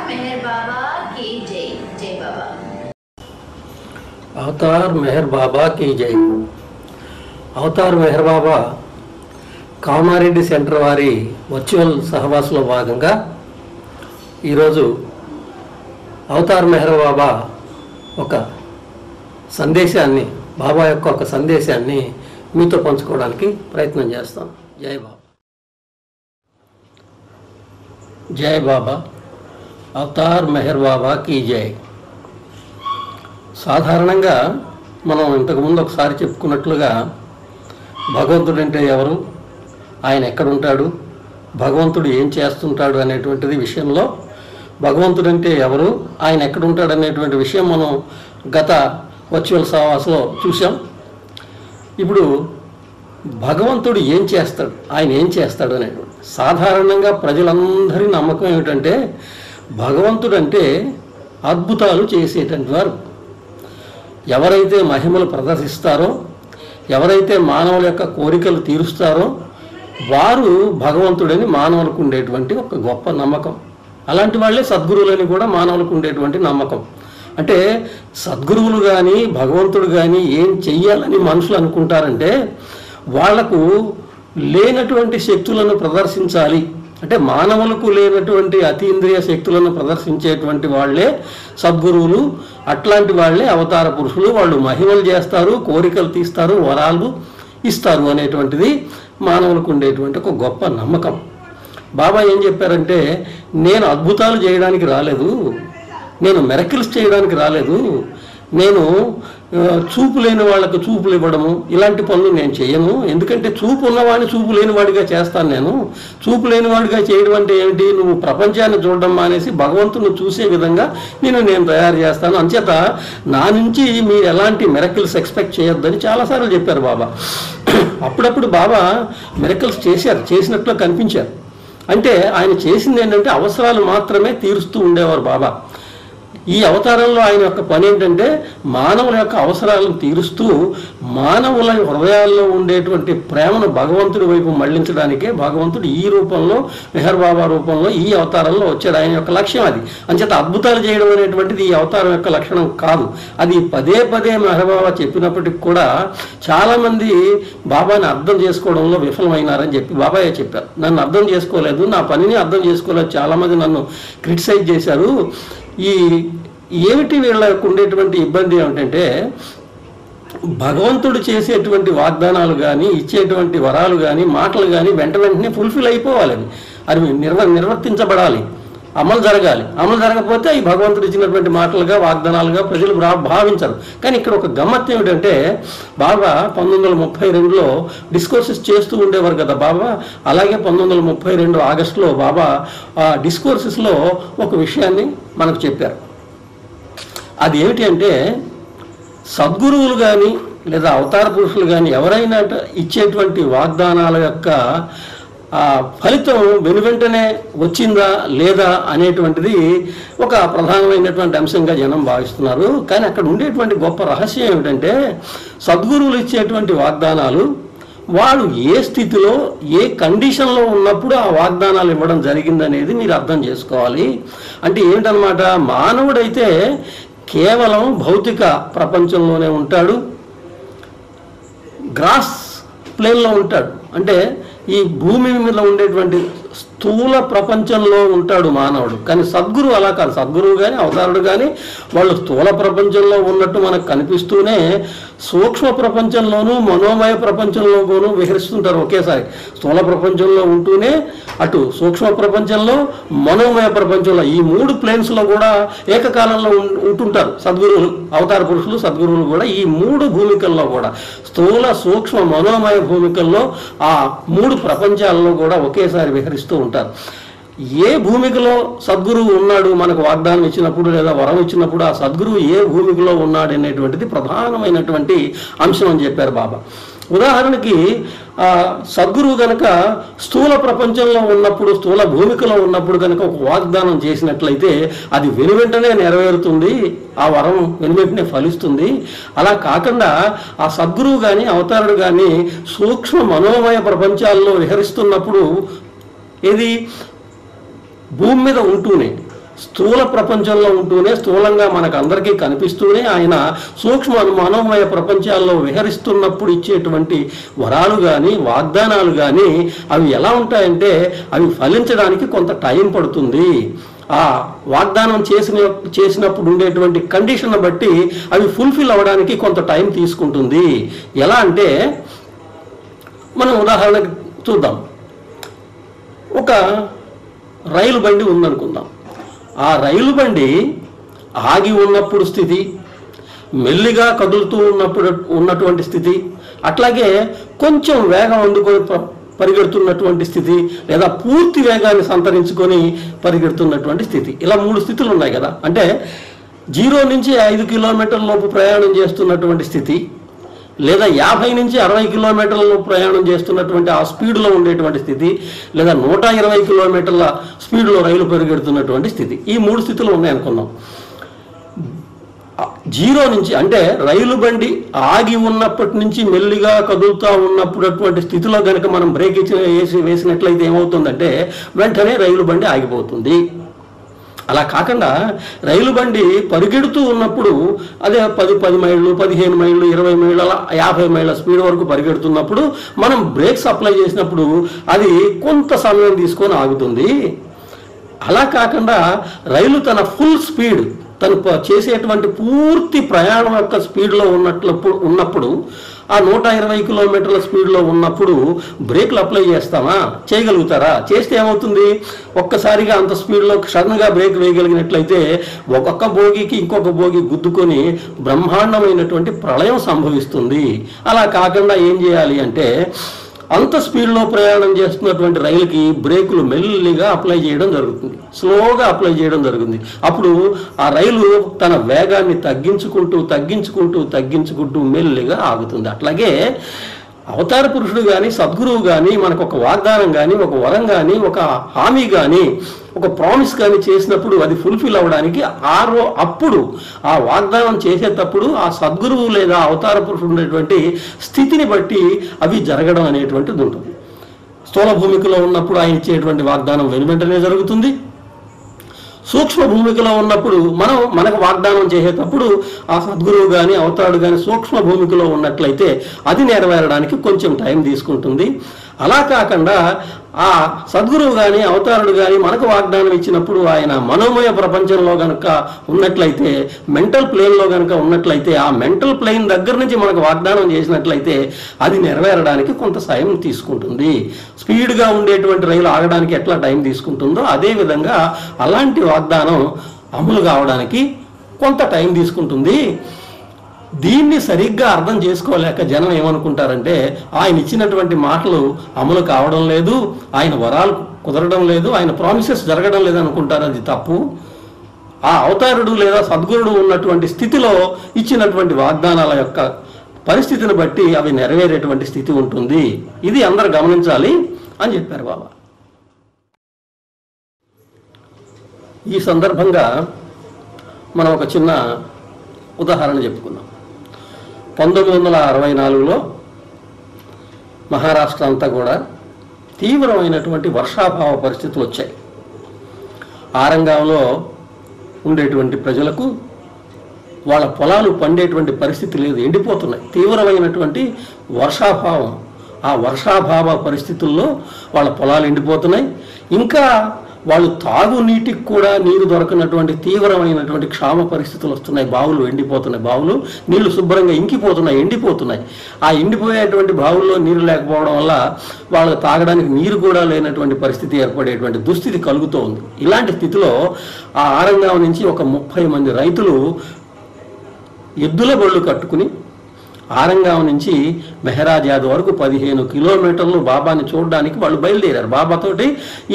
Speaker 12: मेहर बाबा की जय। जय बाबा।
Speaker 13: అవతార్ మెహర్ బాబా కీ జై. అవతార్ మెహర్ బాబా కామారెడ్డి సెంటర్ వారి వర్చువల్ సహవాసంలో భాగంగా ఈరోజు అవతార్ మెహర్ బాబా ఒక సందేశాన్ని, బాబా యొక్క ఒక సందేశాన్ని మీతో పంచుకోవడానికి ప్రయత్నం చేస్తాం. జై బాబా. జై బాబా. అవతార్ మెహర్ బాబా కీ జై. సాధారణంగా మనం ఇంతకుముందు ఒకసారి చెప్పుకున్నట్లుగా భగవంతుడు అంటే ఎవరు, ఆయన ఎక్కడుంటాడు, భగవంతుడు ఏం చేస్తుంటాడు అనేటువంటిది విషయంలో, భగవంతుడు అంటే ఎవరు, ఆయన ఎక్కడుంటాడు అనేటువంటి విషయం మనం గత వర్చువల్ సహవాసంలో చూసాం. ఇప్పుడు భగవంతుడు ఏం చేస్తాడు, ఆయన ఏం చేస్తాడు అనేటువంటి సాధారణంగా ప్రజలందరి నమ్మకం ఏమిటంటే భగవంతుడు అంటే అద్భుతాలు చేసేటువంటి వారు. ఎవరైతే మహిమలు ప్రదర్శిస్తారో, ఎవరైతే మానవుల యొక్క కోరికలు తీరుస్తారో వారు భగవంతుడని మానవులకు ఉండేటువంటి ఒక గొప్ప నమ్మకం. అలాంటి వాళ్ళే సద్గురువులని కూడా మానవులకు ఉండేటువంటి నమ్మకం. అంటే సద్గురువులు కానీ భగవంతుడు కానీ ఏం చెయ్యాలని మనుషులు అనుకుంటారంటే వాళ్లకు లేనటువంటి శక్తులను ప్రదర్శించాలి, అంటే మానవులకు లేనటువంటి అతీంద్రియ శక్తులను ప్రదర్శించేటువంటి వాళ్ళే సద్గురువులు, అట్లాంటి వాళ్ళే అవతార పురుషులు. వాళ్ళు మహిమలు చేస్తారు, కోరికలు తీస్తారు, వరాలు ఇస్తారు అనేటువంటిది మానవులకు ఉండేటువంటి ఒక గొప్ప నమ్మకం. బాబా ఏం చెప్పారంటే, నేను అద్భుతాలు చేయడానికి రాలేదు, నేను మిరకిల్స్ చేయడానికి రాలేదు, నేను చూపు లేని వాళ్ళకు చూపులు ఇవ్వడము ఇలాంటి పనులు నేను చేయను. ఎందుకంటే చూపు ఉన్నవాడిని చూపు లేనివాడిగా చేస్తాను. నేను చూపు లేనివాడిగా చేయడం అంటే ఏమిటి, నువ్వు ప్రపంచాన్ని చూడడం మానేసి భగవంతుని చూసే విధంగా నేను తయారు చేస్తాను. అంచేత నా నుంచి మీరు ఎలాంటి మిరకిల్స్ ఎక్స్పెక్ట్ చేయొద్దని చాలాసార్లు చెప్పారు బాబా. అప్పుడప్పుడు బాబా మిరకిల్స్ చేసినట్లు కనిపించారు. అంటే ఆయన చేసింది ఏంటంటే అవసరాలు మాత్రమే తీరుస్తూ ఉండేవారు బాబా. ఈ అవతారంలో ఆయన యొక్క పని ఏంటంటే మానవుల యొక్క అవసరాలను తీరుస్తూ మానవుల హృదయాల్లో ఉండేటువంటి ప్రేమను భగవంతుడి వైపు మళ్లించడానికే భగవంతుడు ఈ రూపంలో, మెహర్ బాబా రూపంలో ఈ అవతారంలో వచ్చాడు. ఆయన యొక్క లక్ష్యం అది. అంచేత అద్భుతాలు చేయడం అనేటువంటిది ఈ అవతారం యొక్క లక్షణం కాదు. అది పదే పదే మెహర్ బాబా చెప్పినప్పటికి కూడా చాలామంది బాబాని అర్థం చేసుకోవడంలో విఫలమైనారని చెప్పి బాబాయే చెప్పారు. నన్ను అర్థం చేసుకోలేదు, నా పనిని అర్థం చేసుకోలేదు, చాలామంది నన్ను క్రిటిసైజ్ చేశారు. ఏమిటి వీళ్ళకు ఉండేటువంటి ఇబ్బంది ఏమిటంటే భగవంతుడు చేసేటువంటి వాగ్దానాలు కానీ ఇచ్చేటువంటి వరాలు కానీ మాటలు కానీ వెంటనే ఫుల్ఫిల్ అయిపోవాలి. అది నిర్వర్తించబడాలి, అమలు జరగాలి. అమలు జరగకపోతే ఈ భగవంతుడు ఇచ్చినటువంటి మాటలుగా వాగ్దానాలుగా ప్రజలు భావించరు. కానీ ఇక్కడ ఒక గమ్మత్తు ఏమిటంటే బాబా 1932లో డిస్కోర్సెస్ చేస్తూ ఉండేవారు కదా బాబా. అలాగే 1932 ఆగస్టులో బాబా ఆ డిస్కోర్సెస్లో ఒక విషయాన్ని మనకు చెప్పారు. అది ఏమిటి అంటే సద్గురువులు కానీ లేదా అవతార పురుషులు కానీ ఎవరైనా ఇచ్చేటువంటి వాగ్దానాల యొక్క ఫలితం వెనువెంటనే వచ్చిందా లేదా అనేటువంటిది ఒక ప్రధానమైనటువంటి అంశంగా జనం భావిస్తున్నారు. కానీ అక్కడ ఉండేటువంటి గొప్ప రహస్యం ఏమిటంటే సద్గురువులు ఇచ్చేటువంటి వాగ్దానాలు వాళ్ళు ఏ స్థితిలో ఏ కండిషన్లో ఉన్నప్పుడు ఆ వాగ్దానాలు ఇవ్వడం జరిగిందనేది మీరు అర్థం చేసుకోవాలి. అంటే ఏమిటనమాట, మానవుడైతే కేవలం భౌతిక ప్రపంచంలోనే ఉంటాడు, గ్రాస్ ప్లేన్లో ఉంటాడు. అంటే ఈ భూమి మీద ఉండేటువంటి స్థూల ప్రపంచంలో ఉంటాడు మానవుడు. కానీ సద్గురు అలా కాదు. సద్గురువు కానీ అవతారుడు కానీ వాళ్ళు స్థూల ప్రపంచంలో ఉన్నట్టు మనకు కనిపిస్తూనే సూక్ష్మ ప్రపంచంలోనూ మనోమయ ప్రపంచంలోనూ విహరిస్తుంటారు ఒకేసారి. స్థూల ప్రపంచంలో ఉంటూనే అటు సూక్ష్మ ప్రపంచంలో మనోమయ ప్రపంచంలో ఈ 3 ప్లేన్స్లో కూడా ఏకకాలంలో ఉంటుంటారు సద్గురువులు, అవతార పురుషులు, సద్గురువులు కూడా ఈ 3 భూమికల్లో కూడా స్థూల సూక్ష్మ మనోమయ భూమికల్లో ఆ 3 ప్రపంచాలలో కూడా ఒకేసారి విహరిస్తూ ఉంటారు. ఏ భూమికలో సద్గురువు ఉన్నాడు మనకు వాగ్దానం ఇచ్చినప్పుడు లేదా వరం ఇచ్చినప్పుడు ఆ సద్గురువు ఏ భూమికలో ఉన్నాడు అనేటువంటిది ప్రధానమైనటువంటి అంశం అని చెప్పారు బాబా. ఉదాహరణకి సద్గురువు కనుక స్థూల ప్రపంచంలో ఉన్నప్పుడు, స్థూల భూమికలో ఉన్నప్పుడు కనుక ఒక వాగ్దానం చేసినట్లయితే అది వెనువెంటనే నెరవేరుతుంది, ఆ వరం వెనువెంటనే ఫలిస్తుంది. అలా కాకుండా ఆ సద్గురువు కానీ అవతారుడు కానీ సూక్ష్మ మనోమయ ప్రపంచాల్లో విహరిస్తున్నప్పుడు ఇది భూమి మీద ఉంటూనే స్థూల ప్రపంచంలో ఉంటూనే స్థూలంగా మనకు అందరికీ కనిపిస్తూనే ఆయన సూక్ష్మ మనోమయ ప్రపంచాల్లో విహరిస్తున్నప్పుడు ఇచ్చేటువంటి వరాలు కానీ వాగ్దానాలు కానీ అవి ఎలా ఉంటాయంటే అవి ఫలించడానికి కొంత టైం పడుతుంది. ఆ వాగ్దానం చేసినప్పుడు ఉండేటువంటి కండిషన్ బట్టి అవి ఫుల్ఫిల్ అవ్వడానికి కొంత టైం తీసుకుంటుంది. ఎలా అంటే మనం ఉదాహరణకి చూద్దాం. ఒక రైలు బండి ఉందనుకుందాం. ఆ రైలు బండి ఆగి ఉన్నప్పుడు స్థితి, మెల్లిగా కదులుతూ ఉన్నటువంటి స్థితి, అట్లాగే కొంచెం వేగం అందుకొని పరిగెడుతున్నటువంటి స్థితి, లేదా పూర్తి వేగాన్ని సంతరించుకొని పరిగెడుతున్నటువంటి స్థితి, ఇలా 3 స్థితులు ఉన్నాయి కదా. అంటే 0 నుంచి 5 కిలోమీటర్ల లోపు ప్రయాణం చేస్తున్నటువంటి స్థితి, లేదా 50 నుంచి 60 కిలోమీటర్ల ప్రయాణం చేస్తున్నటువంటి ఆ స్పీడ్లో ఉండేటువంటి స్థితి, లేదా 120 కిలోమీటర్ల స్పీడ్లో రైలు పరిగెడుతున్నటువంటి స్థితి. ఈ 3 స్థితులు ఉన్నాయనుకున్నాం. 0 నుంచి అంటే రైలు బండి ఆగి ఉన్నప్పటి నుంచి మెల్లిగా కదులుతూ ఉన్నప్పుడు స్థితిలో కనుక మనం బ్రేక్ వేసినట్లయితే ఏమవుతుందంటే వెంటనే రైలు బండి ఆగిపోతుంది. అలా కాకుండా రైలు బండి పరిగెడుతూ ఉన్నప్పుడు అదే 10 మైళ్ళు, 15 మైళ్ళు, 20 మైళ్ళు, అలా 50 మైళ్ళ స్పీడ్ వరకు పరిగెడుతున్నప్పుడు మనం బ్రేక్స్ అప్లై చేసినప్పుడు అది కొంత సమయం తీసుకొని ఆగుతుంది. అలా కాకుండా రైలు తన ఫుల్ స్పీడ్, తను చేసేటువంటి పూర్తి ప్రయాణం యొక్క స్పీడ్లో ఉన్నప్పుడు ఆ 120 కిలోమీటర్ల స్పీడ్లో ఉన్నప్పుడు బ్రేక్లు అప్లై చేస్తామా? చేయగలుగుతారా? చేస్తే ఏమవుతుంది? ఒక్కసారిగా అంత స్పీడ్లో సడన్గా బ్రేక్ వేయగలిగినట్లయితే ఒక్కొక్క బోగికి ఇంకొక బోగి గుద్దుకొని బ్రహ్మాండమైనటువంటి ప్రళయం సంభవిస్తుంది. అలా కాకుండా ఏం చేయాలి అంటే అంత స్పీడ్లో ప్రయాణం చేస్తున్నటువంటి రైలుకి బ్రేకులు మెల్లిగా అప్లై చేయడం జరుగుతుంది, స్లోగా అప్లై చేయడం జరుగుతుంది. అప్పుడు ఆ రైలు తన వేగాన్ని తగ్గించుకుంటూ మెల్లిగా ఆగుతుంది. అట్లాగే అవతార పురుషుడు కానీ సద్గురువు కానీ మనకు ఒక వాగ్దానం కానీ, ఒక వరం కానీ, ఒక హామీ కానీ, ఒక ప్రామిస్ కానీ చేసినప్పుడు అది ఫుల్ఫిల్ అవ్వడానికి అప్పుడు ఆ వాగ్దానం చేసేటప్పుడు ఆ సద్గురువు లేదా అవతార పురుషుడు ఉండేటువంటి స్థితిని బట్టి అవి జరగడం అనేటువంటిది ఉంటుంది. స్థూల భూమికలో ఉన్నప్పుడు ఆయన ఇచ్చేటువంటి వాగ్దానం వెనువెంటనే జరుగుతుంది. సూక్ష్మ భూమికలో ఉన్నప్పుడు మనకు వాగ్దానం చేసేటప్పుడు ఆ సద్గురువు కానీ అవతారుడు కానీ సూక్ష్మ భూమికలో ఉన్నట్లయితే అది నెరవేరడానికి కొంచెం టైం తీసుకుంటుంది. అలా కాకుండా ఆ సద్గురువు కానీ అవతారుడు కానీ మనకు వాగ్దానం ఇచ్చినప్పుడు ఆయన మనోమయ ప్రపంచంలో కనుక ఉన్నట్లయితే, మెంటల్ ప్లేన్లో కనుక ఉన్నట్లయితే, ఆ మెంటల్ ప్లేన్ దగ్గర నుంచి మనకు వాగ్దానం చేసినట్లయితే అది నెరవేరడానికి కొంత సమయం తీసుకుంటుంది. స్పీడ్గా ఉండేటువంటి రైలు ఆగడానికి ఎట్లా టైం తీసుకుంటుందో అదేవిధంగా అలాంటి వాగ్దానం అమలు కావడానికి కొంత టైం తీసుకుంటుంది. దీన్ని సరిగ్గా అర్థం చేసుకోలేక జనం ఏమనుకుంటారంటే ఆయన ఇచ్చినటువంటి మాటలు అమలు కావడం లేదు, ఆయన వరాలు కుదరడం లేదు, ఆయన ప్రామిసెస్ జరగడం లేదు అనుకుంటారు. అది తప్పు. ఆ అవతారుడు లేదా సద్గురుడు ఉన్నటువంటి స్థితిలో ఇచ్చినటువంటి వాగ్దానాల యొక్క పరిస్థితిని బట్టి అవి నెరవేరేటువంటి స్థితి ఉంటుంది. ఇది అందరూ గమనించాలి అని చెప్పారు బాబా. ఈ సందర్భంగా మనం ఒక చిన్న ఉదాహరణ చెప్పుకున్నాం. 1964లో మహారాష్ట్ర అంతా కూడా తీవ్రమైనటువంటి వర్షాభావ పరిస్థితులు వచ్చాయి. ఆరంగంలో ఉండేటువంటి ప్రజలకు వాళ్ళ పొలాలు పండేటువంటి పరిస్థితి లేదు, ఎండిపోతున్నాయి. తీవ్రమైనటువంటి వర్షాభావం. ఆ వర్షాభావ పరిస్థితుల్లో వాళ్ళ పొలాలు ఎండిపోతున్నాయి. ఇంకా వాళ్ళు తాగునీటికి కూడా నీరు దొరకనటువంటి తీవ్రమైనటువంటి క్షామ పరిస్థితులు వస్తున్నాయి. బావులు ఎండిపోతున్నాయి, బావులు నీళ్లు శుభ్రంగా ఇంకిపోతున్నాయి, ఎండిపోతున్నాయి. ఆ ఎండిపోయేటువంటి బావుల్లో నీరు లేకపోవడం వల్ల వాళ్ళకి తాగడానికి నీరు కూడా లేనటువంటి పరిస్థితి ఏర్పడేటువంటి దుస్థితి కలుగుతూ ఉంది. ఇలాంటి స్థితిలో ఆ ఆరంగం నుంచి ఒక 30 మంది రైతులు ఎద్దుల బళ్ళు కట్టుకుని ఆరంగం నుంచి మెహరాజాద్ వరకు 15 కిలోమీటర్లు బాబాని చూడడానికి వాళ్ళు బయలుదేరారు. బాబాతోటి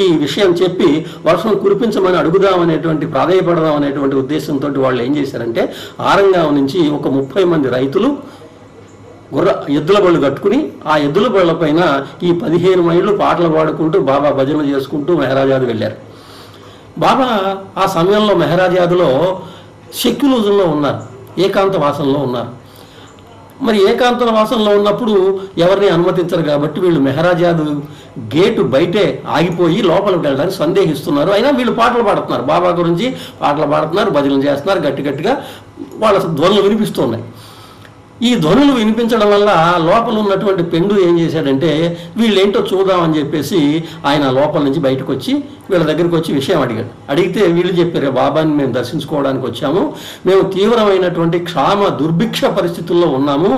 Speaker 13: ఈ విషయం చెప్పి వర్షం కురిపించమని అడుగుదామనేటువంటి ప్రాధాయపడదాం అనేటువంటి ఉద్దేశంతో వాళ్ళు ఏం చేశారంటే ఆరంగం నుంచి ఒక 30 మంది రైతులు ఎద్దుల బళ్ళు కట్టుకుని ఆ ఎద్దుల బళ్ళ పైన ఈ 15 మైళ్ళు పాటలు పాడుకుంటూ బాబా భజనలు చేసుకుంటూ మెహరాజాద్ వెళ్ళారు. బాబా ఆ సమయంలో మెహరాజాద్లో సెక్యులరిజంలో ఉన్నారు, ఏకాంత వాసంలో ఉన్నారు. మరి ఏకాంత వాసంలో ఉన్నప్పుడు ఎవరిని అనుమతించరు కాబట్టి వీళ్ళు మెహరాజాదు గేటు బయటే ఆగిపోయి లోపలికి వెళ్ళడానికి సందేహిస్తున్నారు. అయినా వీళ్ళు పాటలు పాడుతున్నారు, బాబా గురించి పాటలు పాడుతున్నారు, భజనలు చేస్తున్నారు, గట్టి గట్టిగా వాళ్ళ ధ్వనులు వినిపిస్తున్నాయి. ఈ ధ్వనులు వినిపించడం వల్ల లోపల ఉన్నటువంటి పెండు ఏం చేశాడంటే వీళ్ళేంటో చూద్దామని చెప్పేసి ఆయన లోపల నుంచి బయటకు వచ్చి వీళ్ళ దగ్గరికి వచ్చి విషయం అడిగాడు. అడిగితే వీళ్ళు చెప్పారు, బాబాని మేము దర్శించుకోవడానికి వచ్చాము, మేము తీవ్రమైనటువంటి క్షామ దుర్భిక్ష పరిస్థితుల్లో ఉన్నాము,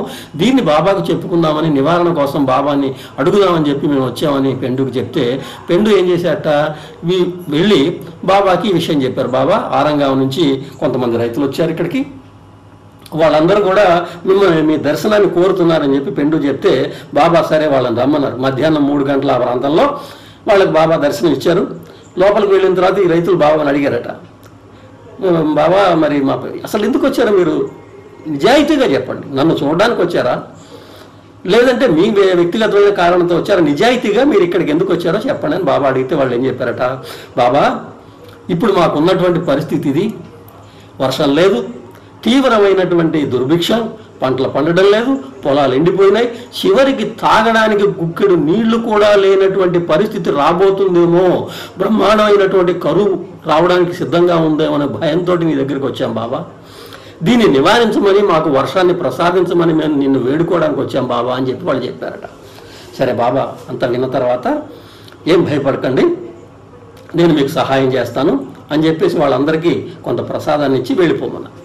Speaker 13: దీన్ని బాబాకు చెప్పుకుందామని నివారణ కోసం బాబాని అడుగుదామని చెప్పి మేము వచ్చామని పెండుకు చెప్తే పెండు ఏం చేశాట, వెళ్ళి బాబాకి ఈ విషయం చెప్పారు. బాబా, ఆరంగాం నుంచి కొంతమంది రైతులు వచ్చారు ఇక్కడికి, వాళ్ళందరూ కూడా మిమ్మల్ని మీ దర్శనాన్ని కోరుతున్నారని చెప్పి పెండు చెప్తే బాబా సరే వాళ్ళని రమ్మన్నారు. మధ్యాహ్నం 3 గంటల ఆ ప్రాంతంలో వాళ్ళకి బాబా దర్శనం ఇచ్చారు. లోపలికి వెళ్ళిన తర్వాత ఈ రైతులు బాబాని అడిగారట, బాబా మరి మా అసలు ఎందుకు వచ్చారో మీరు నిజాయితీగా చెప్పండి, నన్ను చూడడానికి వచ్చారా లేదంటే మీ వ్యక్తిగతమైన కారణంతో వచ్చారా, నిజాయితీగా మీరు ఇక్కడికి ఎందుకు వచ్చారో చెప్పండి అని బాబా అడిగితే వాళ్ళు ఏం చెప్పారట, బాబా ఇప్పుడు మాకున్నటువంటి పరిస్థితి ఇది, వర్షం లేదు, తీవ్రమైనటువంటి దుర్భిక్షం, పంటలు పండడం లేదు, పొలాలు ఎండిపోయినాయి, చివరికి తాగడానికి గుక్కెడు నీళ్లు కూడా లేనటువంటి పరిస్థితి రాబోతుందేమో, బ్రహ్మాండమైనటువంటి కరువు రావడానికి సిద్ధంగా ఉందేమో అనే భయంతో నీ దగ్గరికి వచ్చాం బాబా, దీన్ని నివారించమని మాకు వర్షాన్ని ప్రసాదించమని మేము నిన్ను వేడుకోవడానికి వచ్చాం బాబా అని చెప్పి వాళ్ళు చెప్పారట. సరే బాబా అంతా విన్న తర్వాత ఏం భయపడకండి, నేను మీకు సహాయం చేస్తాను అని చెప్పేసి వాళ్ళందరికీ కొంత ప్రసాదాన్ని ఇచ్చి వెళ్ళిపోమన్నారు.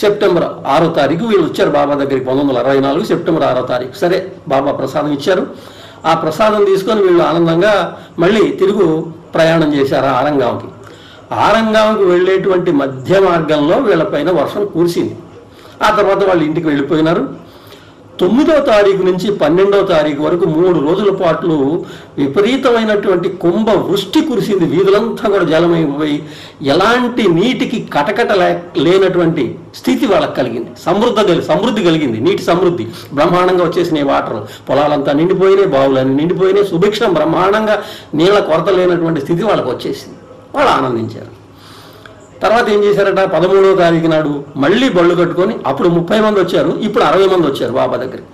Speaker 13: సెప్టెంబర్ 6వ తారీఖు వీళ్ళు వచ్చారు బాబా దగ్గరికి, 1964 సెప్టెంబర్ 6వ తారీఖు. సరే బాబా ప్రసాదం ఇచ్చారు. ఆ ప్రసాదం తీసుకొని వీళ్ళు ఆనందంగా మళ్ళీ తిరుగు ప్రయాణం చేశారు ఆరంగాంకి. ఆరంగాంకి వెళ్ళేటువంటి మధ్య మార్గంలో వీళ్ళపైన వర్షం కురిసింది. ఆ తర్వాత వాళ్ళు ఇంటికి వెళ్ళిపోయినారు. 9వ తారీఖు నుంచి 12వ తారీఖు వరకు 3 రోజుల పాటు విపరీతమైనటువంటి కుంభ వృష్టి కురిసింది. వీధులంతా కూడా జలమైపోయి ఎలాంటి నీటికి కటకట లేనటువంటి స్థితి వాళ్ళకి కలిగింది. సమృద్ధి కలిగింది, నీటి సమృద్ధి బ్రహ్మాండంగా వచ్చేసినాయి. వాటర్ పొలాలంతా నిండిపోయినాయి, బావులన్నీ నిండిపోయినాయి, సుభిక్షం బ్రహ్మాండంగా నీళ్ళ కొరత లేనటువంటి స్థితి వాళ్ళకి వచ్చేసింది. వాళ్ళు ఆనందించారు. తర్వాత ఏం చేశారట, 13వ తారీఖు నాడు మళ్ళీ బళ్ళు కట్టుకొని, అప్పుడు 30 మంది వచ్చారు, ఇప్పుడు 60 మంది వచ్చారు బాబా దగ్గరికి.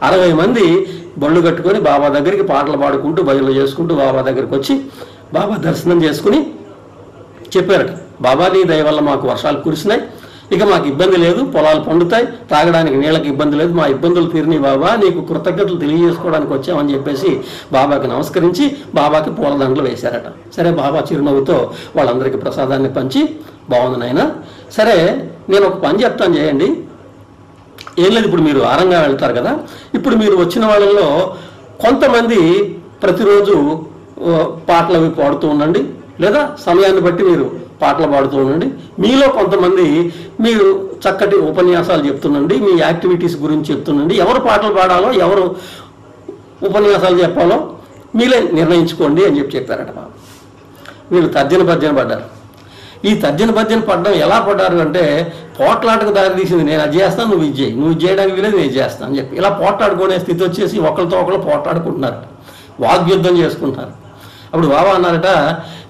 Speaker 13: 60 మంది బళ్ళు కట్టుకొని బాబా దగ్గరికి పాటలు పాడుకుంటూ భజనలు చేసుకుంటూ బాబా దగ్గరికి వచ్చి బాబా దర్శనం చేసుకుని చెప్పారట, బాబా నీ దయ వల్ల మాకు వర్షాలు కురిసినాయి, ఇక మాకు ఇబ్బంది లేదు, పొలాలు పండుతాయి, తాగడానికి నీళ్ళకి ఇబ్బంది లేదు, మా ఇబ్బందులు తీరినాయి బాబా, నీకు కృతజ్ఞతలు తెలియజేసుకోవడానికి వచ్చామని చెప్పేసి బాబాకి నమస్కరించి బాబాకి పూలదండలు వేశారట. సరే బాబా చిరునవ్వుతో వాళ్ళందరికీ ప్రసాదాన్ని పంచి, బాగుంది నాయన, సరే నేను ఒక పని చెప్తాను చేయండి, ఏం లేదు, ఇప్పుడు మీరు ఆరంగా వెళ్తారు కదా, ఇప్పుడు మీరు వచ్చిన వాళ్ళలో కొంతమంది ప్రతిరోజు పాటలు అవి పాడుతూ ఉండండి, లేదా సమయాన్ని బట్టి మీరు పాటలు పాడుతూ ఉండండి, మీలో కొంతమంది మీరు చక్కటి ఉపన్యాసాలు చెప్తుండండి, మీ యాక్టివిటీస్ గురించి చెప్తుండండి, ఎవరు పాటలు పాడాలో ఎవరు ఉపన్యాసాలు చెప్పాలో మీరే నిర్ణయించుకోండి అని చెప్పారట బాబు. వీళ్ళు తర్జన పడ్డారు. ఈ తర్జన పడ్డం ఎలా పడ్డారు అంటే పోట్లాటకు దారి తీసింది, నేను అది చేస్తాను, నువ్వు ఇది చేయి, నువ్వు ఇది చేయడానికి వీలేదు, నేను చేస్తాను అని చెప్పి ఇలా పోట్లాడుకునే స్థితి వచ్చేసి ఒకరితో ఒకరు పోట్లాడుకుంటున్నారు, వాగ్యుద్ధం చేసుకుంటారు. అప్పుడు బాబా అన్నారట,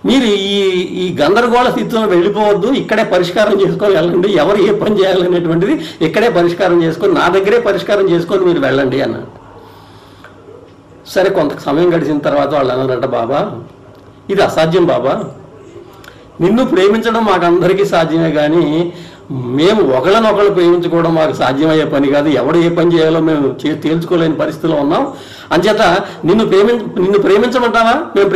Speaker 13: మీరు ఈ గందరగోళ స్థితిలో వెళ్ళిపోవద్దు, ఇక్కడే పరిష్కారం చేసుకొని వెళ్ళండి, ఎవరు ఏ పని చేయాలనేటువంటిది ఇక్కడే పరిష్కారం చేసుకొని నా దగ్గరే పరిష్కారం చేసుకొని మీరు వెళ్ళండి అన్నాడు. సరే కొంత సమయం గడిచిన తర్వాత వాళ్ళు అన్నారట, బాబా ఇది అసాధ్యం బాబా, నిన్ను ప్రేమించడం మాకు అందరికీ సాధ్యమే, కానీ మేము ఒకళ్ళనొకళ్ళు ప్రేమించుకోవడం మాకు సాధ్యమయ్యే పని కాదు, ఎవడు ఏ పని చేయాలో మేము తేల్చుకోలేని పరిస్థితిలో ఉన్నాం, అంచేత నిన్ను ప్రేమించమంటావా, మేము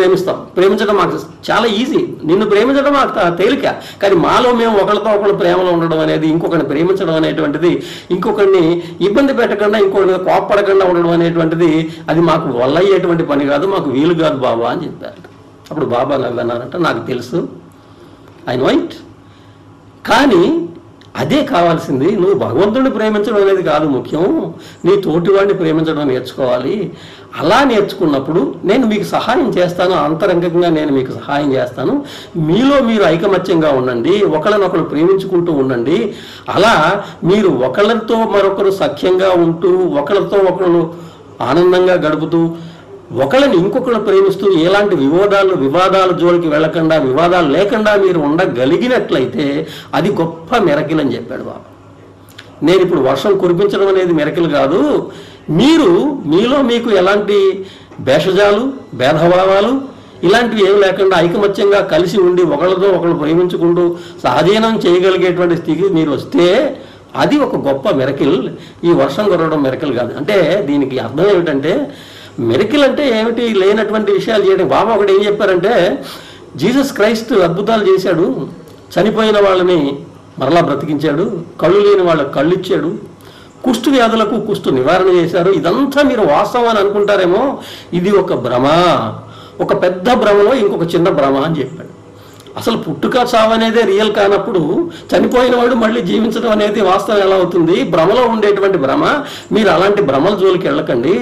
Speaker 13: ప్రేమించడం మాకు చాలా ఈజీ, నిన్ను ప్రేమించడం మాకు తేలిక, కానీ మాలో మేము ఒకరితో ఒకళ్ళు ప్రేమలో ఉండడం అనేది, ఇంకొకరిని ప్రేమించడం అనేటువంటిది, ఇంకొకరిని ఇబ్బంది పెట్టకుండా ఇంకొకరిని కోప్పడకుండా ఉండడం అనేటువంటిది అది మాకు వల్లయ్యేటువంటి పని కాదు, మాకు వీలు కాదు బాబా అని చెప్పారు. అప్పుడు బాబా నవ్వన్నారంట, నాకు తెలుసు, ఐ నో ఇట్, కానీ అదే కావాల్సింది, నువ్వు భగవంతుడిని ప్రేమించడం అనేది కాదు ముఖ్యం, నీ తోటివాడిని ప్రేమించడం నేర్చుకోవాలి. అలా నేర్చుకున్నప్పుడు నేను మీకు సహాయం చేస్తాను, అంతరంగంగా నేను మీకు సహాయం చేస్తాను, మీలో మీరు ఐకమత్యంగా ఉండండి, ఒకళ్ళనొకరు ప్రేమించుకుంటూ ఉండండి, అలా మీరు ఒకళ్ళతో మరొకరు సఖ్యంగా ఉంటూ ఒకళ్ళతో ఒకళ్ళు ఆనందంగా గడుపుతూ ఒకళ్ళని ఇంకొకళ్ళు ప్రేమిస్తూ ఎలాంటి వివాదాల జోలికి వెళ్ళకుండా, వివాదాలు లేకుండా మీరు ఉండగలిగినట్లయితే అది గొప్ప మిరకిల్ అని చెప్పాడు బాబా. నేను ఇప్పుడు వర్షం కురిపించడం అనేది మిరకిల్ కాదు, మీరు మీలో మీకు ఎలాంటి భేషజాలు భేదభావాలు ఇలాంటివి ఏమి లేకుండా ఐకమత్యంగా కలిసి ఉండి ఒకళ్ళతో ఒకళ్ళు ప్రేమించుకుంటూ సహజీవనం చేయగలిగేటువంటి స్థితికి మీరు వస్తే అది ఒక గొప్ప మిరకిల్. ఈ వర్షం కురవడం మిరకిల్ కాదు. అంటే దీనికి అర్థం ఏమిటంటే, మిరకిల్ అంటే ఏమిటి, లేనటువంటి విషయాలు చేయడం. బాబా ఒకటి ఏం చెప్పారంటే, జీసస్ క్రైస్ట్ అద్భుతాలు చేశాడు, చనిపోయిన వాళ్ళని మరలా బ్రతికించాడు, కళ్ళు లేని వాళ్ళకి కళ్ళు ఇచ్చాడు, కుష్టు వ్యాధులకు కుష్టు నివారణ చేశారు. ఇదంతా మీరు వాస్తవం అని అనుకుంటారేమో, ఇది ఒక భ్రమ, ఒక పెద్ద భ్రమలో ఇంకొక చిన్న భ్రమ అని చెప్పాడు. అసలు పుట్టుక చావు అనేదే రియల్ కానప్పుడు చనిపోయిన వాడు మళ్ళీ జీవించడం అనేది వాస్తవం ఎలా అవుతుంది? భ్రమలో ఉండేటువంటి భ్రమ. మీరు అలాంటి భ్రమల జోలికి వెళ్ళకండి.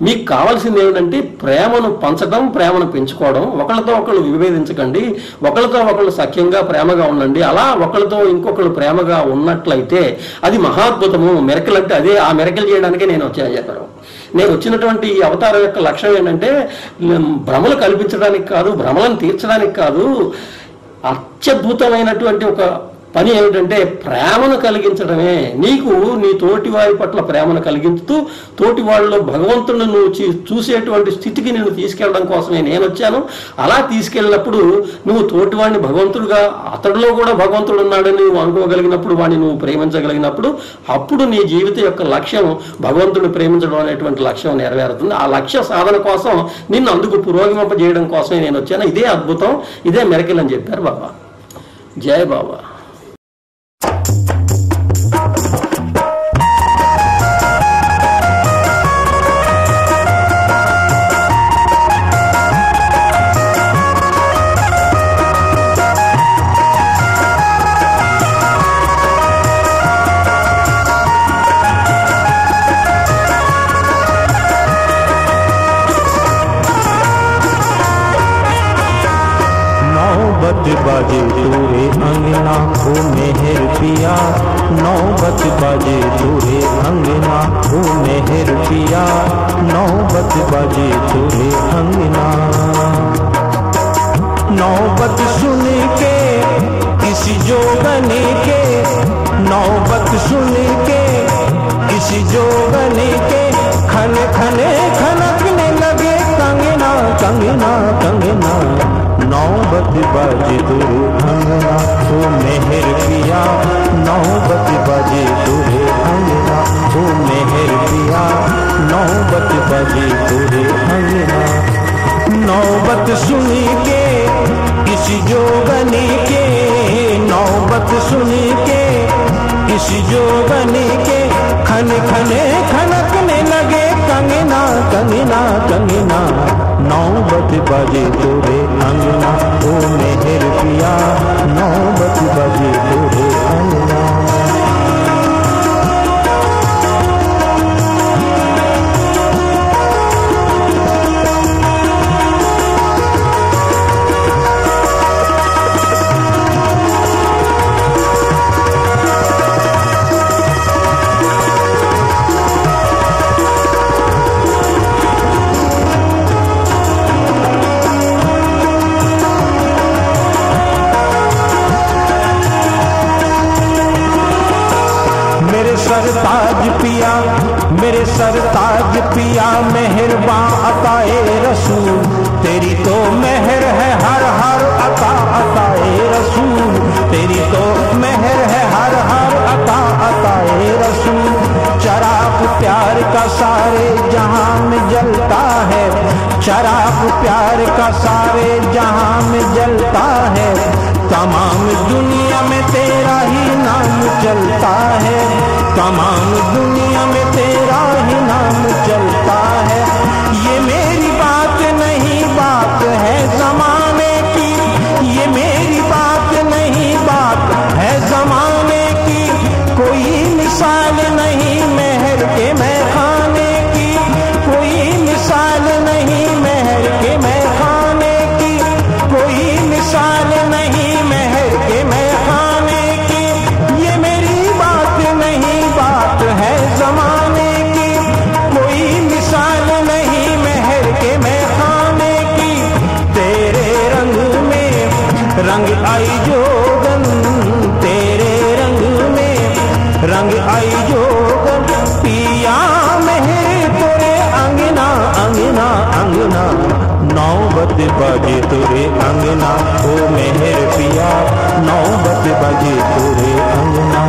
Speaker 13: మీకు కావాల్సింది ఏమిటంటే ప్రేమను పంచడం, ప్రేమను పెంచుకోవడం. ఒకళ్ళతో ఒకళ్ళు విభేదించకండి, ఒకళ్ళతో ఒకళ్ళు సఖ్యంగా ప్రేమగా ఉండండి. అలా ఒకళ్ళతో ఇంకొకళ్ళు ప్రేమగా ఉన్నట్లయితే అది మహాద్భుతము. మిరకల్ అంటే అదే. ఆ మిరకల్ చేయడానికే నేను వచ్చాను చెప్పారు. నేను వచ్చినటువంటి ఈ అవతారం యొక్క లక్ష్యం ఏంటంటే భ్రమలు కల్పించడానికి కాదు, భ్రమలను తీర్చడానికి కాదు. అత్యద్భుతమైనటువంటి ఒక పని ఏమిటంటే ప్రేమను కలిగించడమే. నీకు నీ తోటి వారి పట్ల ప్రేమను కలిగించుతూ తోటి వాళ్ళలో భగవంతుడిని నువ్వు చూసేటువంటి స్థితికి నేను తీసుకెళ్ళడం కోసమే నేను వచ్చాను. అలా తీసుకెళ్ళినప్పుడు నువ్వు తోటి వాడిని భగవంతుడుగా, అతడిలో కూడా భగవంతుడు ఉన్నాడని నువ్వు అనుకోగలిగినప్పుడు, వాడిని నువ్వు ప్రేమించగలిగినప్పుడు, అప్పుడు నీ జీవిత యొక్క లక్ష్యం భగవంతుడిని ప్రేమించడం అనేటువంటి లక్ష్యం నెరవేరుతుంది. ఆ లక్ష్య సాధన కోసం నిన్ను అందుకు పురోగమింపజేయడం కోసమే నేను వచ్చాను. ఇదే అద్భుతం, ఇదే మిరకిల్ అని చెప్పారు బాబా. జయ బాబా.
Speaker 10: नौबत बाजे तोरे अंगना ओ मेहर पिया, नौबत बाजे तोरे अंगना ओ मेहर पिया, नौबत बाजे तोरे अंगना। नौबत सुन के किसी जोगने के, नौबत सुन के किसी जोगने के, खन खने खनकने लगे कंगना कंगना कंगना। नौबत बाजे तोरे अंगना ओ मेहर पिया, नौबत बाजे तोरे अंगना ओ मेहर पिया, नौबत बाजे तोरे अंगना। नौबत सुन के किसी जोगने के, नौबत सुन के किसी जोगने के, खन खने खनकने लगे कंगना कंगना कंगना। नौबत बाजे तोरे अंगना ओ मेहर पिया, नौबत बाजे तोरे अंगना। सरताज पिया मेरे सरताज पिया, मेहरबान अताए रसूल, तेरी तो मेहर है हर हर अता अताए रसूल, तेरी तो मेहर है हर हर अता अताए रसूल। चराग प्यार का सारे जहां में जलता है, चराग प्यार का सारे जहां में जलता है, तमाम दुनिया में तेरा ही नाम चलता है, तमाम दुनिया में तेरा ही नाम चलता है। ये मेरी बात नहीं बात है जमाने की, ये मेरी बात नहीं बात है जमाने की, कोई मिसाल नहीं मेहर के मैं खाने की, कोई मिसाल नहीं मेहर के मैं खाने की, कोई मिसाल नहीं मेहर के मैं खाने की। ये मेरी बात नहीं बात है जमाने नौबत बजे तुरे अंगना ओ मेहर पिया नौबत बजे तुरे अंगना।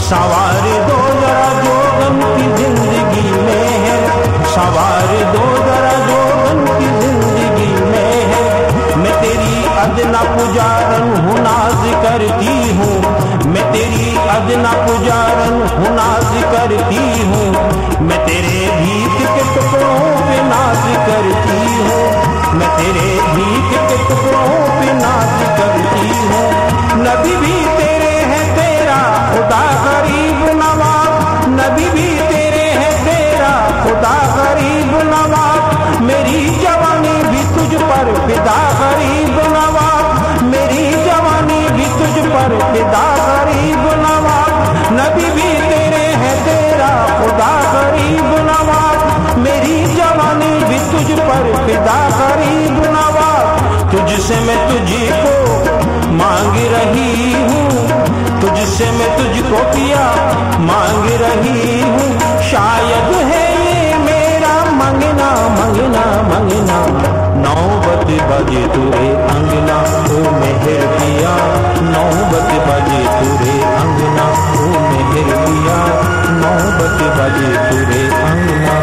Speaker 10: सवार दो जरा जोगन की जिंदगी में है, सवार दो जरा जोगन की जिंदगी में है। मैं तेरी अदना पुजारन हूँ नाज करती हूँ, मैं तेरी अदना पुजारन हूँ नाज करती हूँ। मैं तेरे भीख के टुकड़ों पे नाज करती हूँ, मैं तेरे भीख के टुकड़ों पे नाज करती हूँ। नबी भी तेरे हैं तेरा खुदा गरीब नवाब, नबी भी तेरे हैं तेरा खुदा गरीब नवाब। मेरी जवानी भी तुझ पर फिदा गरीब नवाब, मेरी जवानी भी तुझ पर फिदा गरीब नवाब। नबी भी तेरे हैं तेरा खुदा गरीब नवाब, मेरी जवानी भी तुझ पर फिदा गरीब नवाब। तुझसे मैं तुझी को मांग रही हूँ, तुझसे मैं तुझको पिया मांग रही हूँ। शायद है ये मेरा मंगना मंगना मंगना। नौबत बजे तुरे अंगना ओ मेहर पिया नौबत बजे तुरे अंगना ओ मेहर पिया नौबत बजे तुरे अंगना।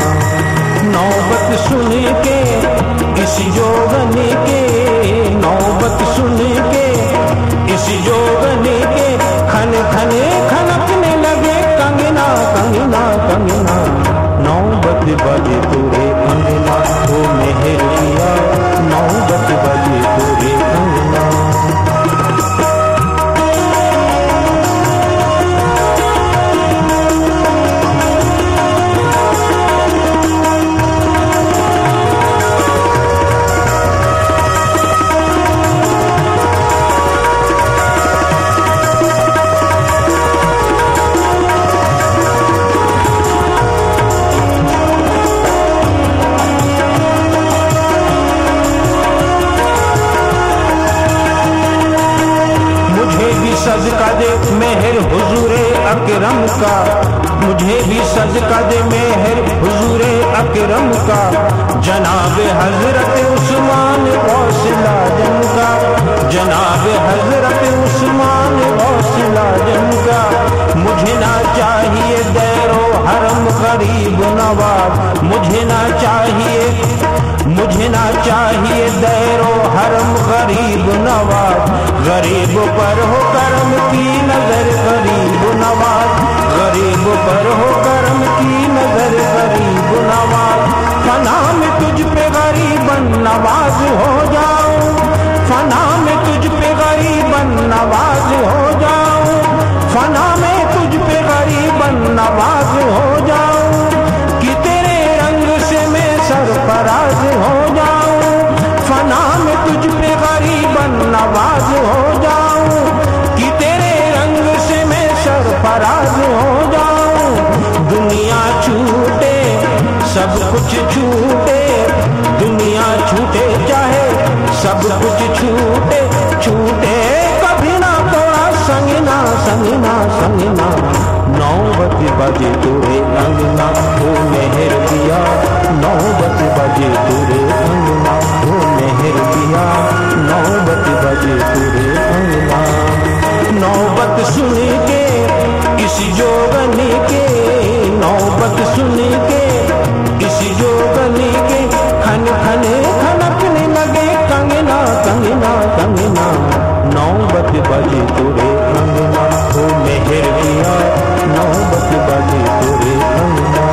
Speaker 10: नौबत सुन के इस जोगन के, नौबत सुन के इस जोगन के खन खने खनकने लगे कंगना कंगना कंगना। नौबत बजे तुरे अंगना ओ मेहर पिया नौबत बजे तुरे अंगना। सदका दे मेहर हुजूरे अकरम का, मुझे भी सदका दे मेहर हुजूरे अकरम का। जनाब हजरत उस्मान गौसिल आजम का, जनाब हजरत उस्मान गौसिल आजम का। मुझे ना चाहिए दैरो हरम गरीब नवाब, मुझे ना चाहिए, मुझे ना चाहिए दैरो हरम गरीब नवाब। गरीब पर हो करम की नजर गरीब नवाज, गरीब पर हो करम की नजर गरीब नवाज। फना में तुझ पे गरीबन नवाज हो जाऊं, फना में तुझ पे गरीबन नवाज हो जाऊं, फना में तुझ पे गरीबन नवाज हो जाऊं। कि तेरे रंग से मैं सरफराज हो जाऊं, फना में तुझ पे गरीबन नवाज हो जाऊं। कि तेरे रंग से मैं सरफराज हो जाऊं। दुनिया छूटे सब कुछ छूटे, दुनिया छूटे चाहे सब कुछ छूटे, छूटे कभी ना तोड़ा संगना संगना संगना। नौबत बजे तुरे अंगना ओ मेहर पिया नौबत बजे तुरे अंगना ओ मेहर पिया नौबत बजे तुरे अंगना। नौबत सुन के इस जोगन के, नौबत सुन के इस जोगन के खन खने खनकने लगे कंगना कंगना कंगना। नौबत बजे तुरे अंगना ओ मेहर पिया नौबत बजे तुरे अंगना।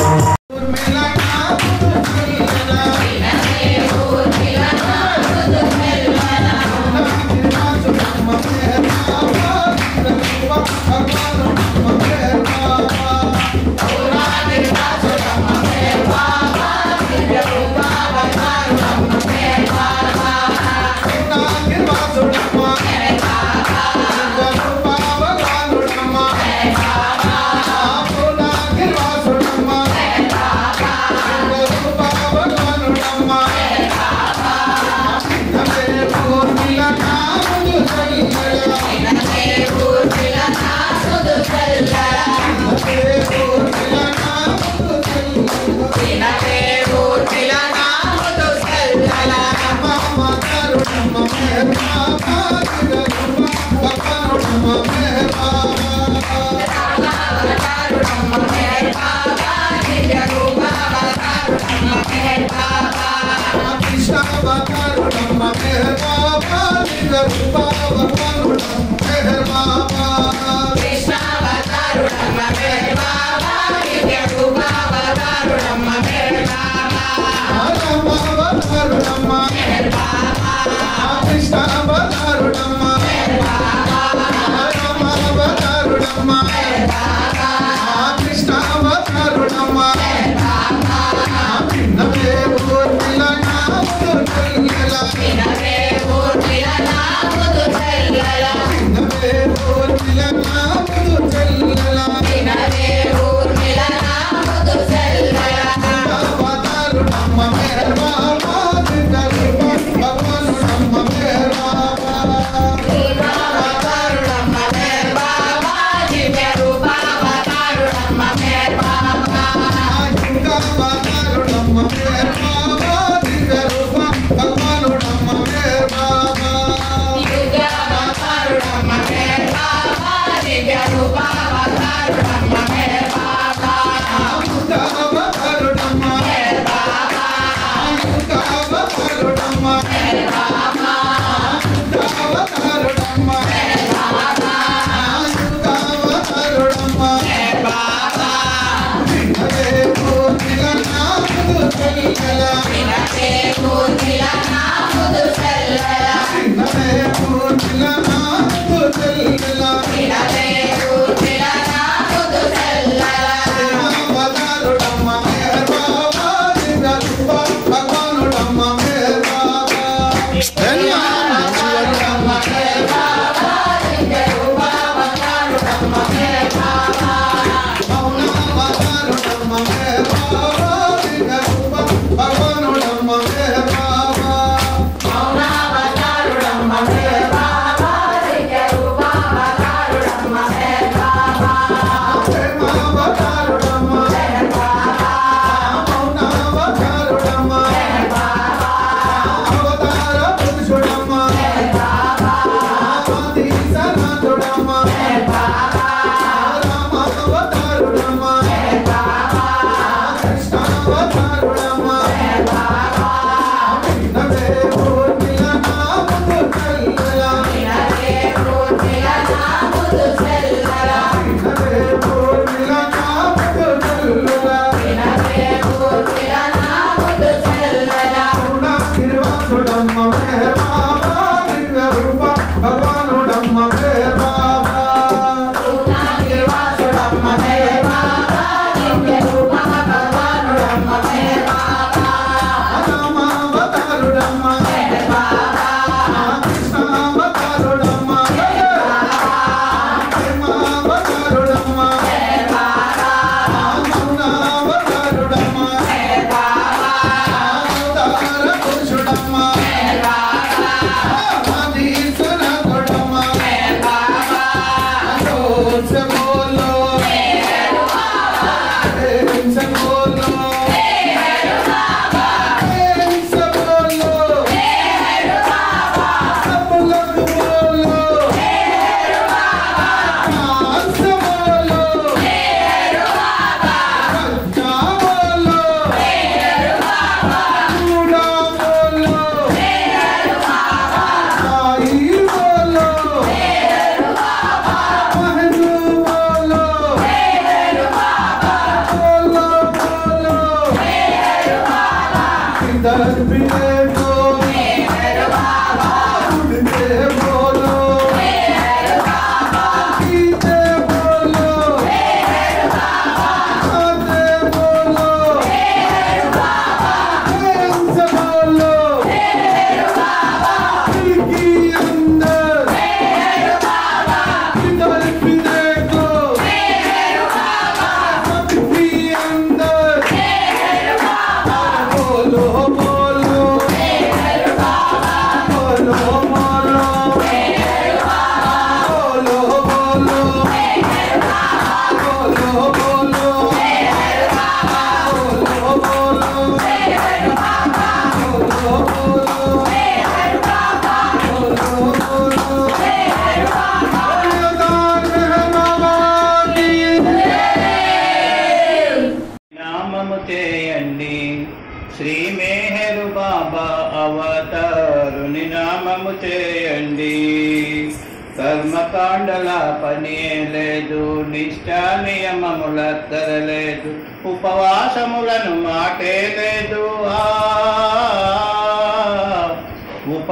Speaker 11: కర్మకాండల పని లేదు, నిష్ఠా నియమముల తరలేదు, ఉపవాసములను మాటే లేదు.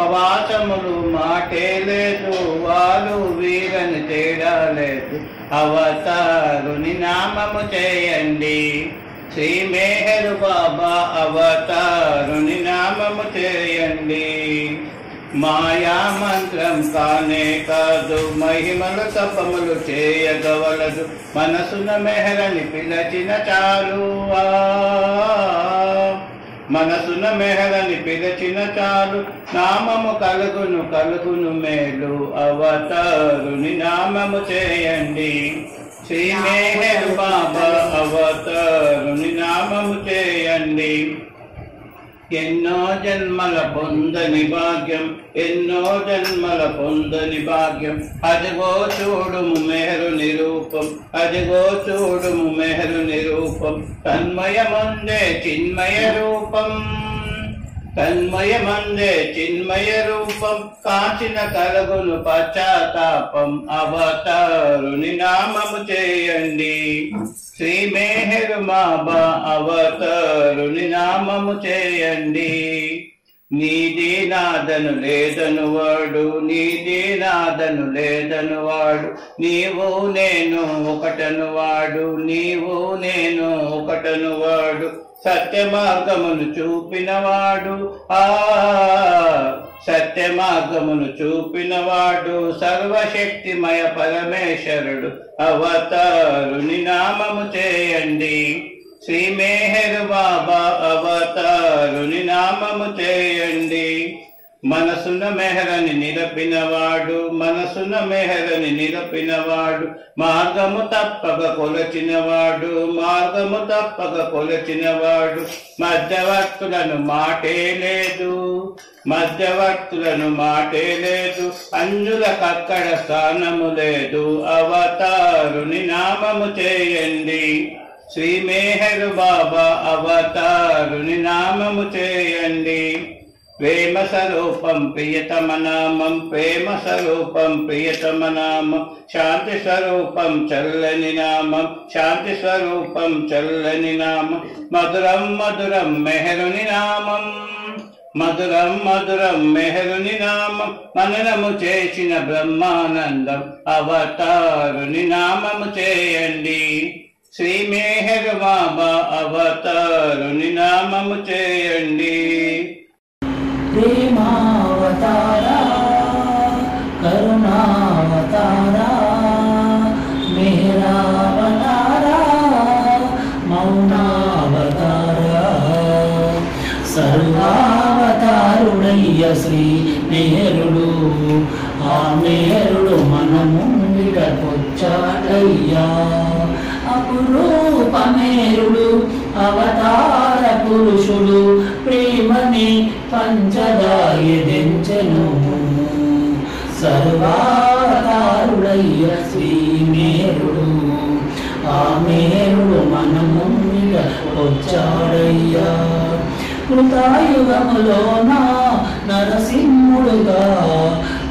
Speaker 11: ఉపవాసములు మాటే లేదు, వాళ్ళు వీరని తేడా లేదు. అవతారుని నామము చేయండి, శ్రీ మెహర్ బాబా అవతారుని నామము చేయండి. మాయా మంత్రం కానే కాదు, మహిమలు తపములు చేయగవలదు. మనసున మెహరని పిలచిన చాలు, మనసున మెహరని పిలచిన చాలు. నామము కలుగును కలుగును మేలు, అవతారుని నామము చేయండి, శ్రీ మెహర్ బాబా అవతారుని నామము చేయండి. ఎన్నో జన్మల పొందని భాగ్యం, ఎన్నో జన్మల పొందని భాగ్యం. అదిగో చూడుము మెహరు నిరూపం, అదిగో చూడుము మెహరు నిరూపం. తన్మయమందే చిన్మయ రూపం, తన్మయమందే చిన్మయ రూపం. కాచిన కలుగును పశ్చాత్తాపం, అవతారుని నామము చేయండి, శ్రీ మెహర్ బాబా అవతారుని నామము చేయండి. నీది నాదను లేదను వాడు, నీది నాదను లేదను వాడు. నీవు నేను ఒకటను వాడు, నీవు నేను ఒకటను వాడు. సత్య మార్గమును చూపినవాడు, సత్య మార్గమును చూపినవాడు. సర్వశక్తిమయ పరమేశ్వరుడు అవతారుని నామము చేయండి, శ్రీ మెహర్ బాబా అవతారుని నామము చేయండి. మనసున మెహరని నిలపినవాడు, మనసున మెహరని నిలపినవాడు. మార్గము తప్పక కొలచినవాడు, మార్గము తప్పక కొలచినవాడు. మధ్యవర్తులను మాటే లేదు, మధ్యవర్తులను మాటే లేదు. అంజులకక్కడ స్థానము లేదు, అవతారుని నామము చేయండి, శ్రీ మెహర్ బాబా అవతారుని నామము చేయండి. ప్రేమ స్వరూపం ప్రియతమ నామం, ప్రేమ స్వరూపం ప్రియతమ నామం. శాంతి స్వరూపం చల్లని నామం, శాంతి స్వరూపం చల్లని నామం. మధురం మధురం మెహరుని నామం, మధురం మధురం మెహరుని నామం. మననము చేసిన బ్రహ్మానందం, అవతారుని నామము చేయండి, శ్రీ మెహర్ బాబా అవతారుని నామము చేయండి.
Speaker 5: ప్రేమావతారా కరుణావతారా మెహరావతారా మౌనావతారా సర్వావతారుడయ్య శ్రీ మెహరుడు. ఆ మెహరుడు మనము విడకొచ్చాడయ్యా. అపురూప మెహరుడు అవతార పురుషుడు, ప్రేమని పంచదాయదించెను. సర్వావతారుడయ్య శ్రీ మెహరుడు. ఆ మెహరుడు మనము వచ్చాడయ్యా. కృతాయుగములోన నరసింహుడుగా,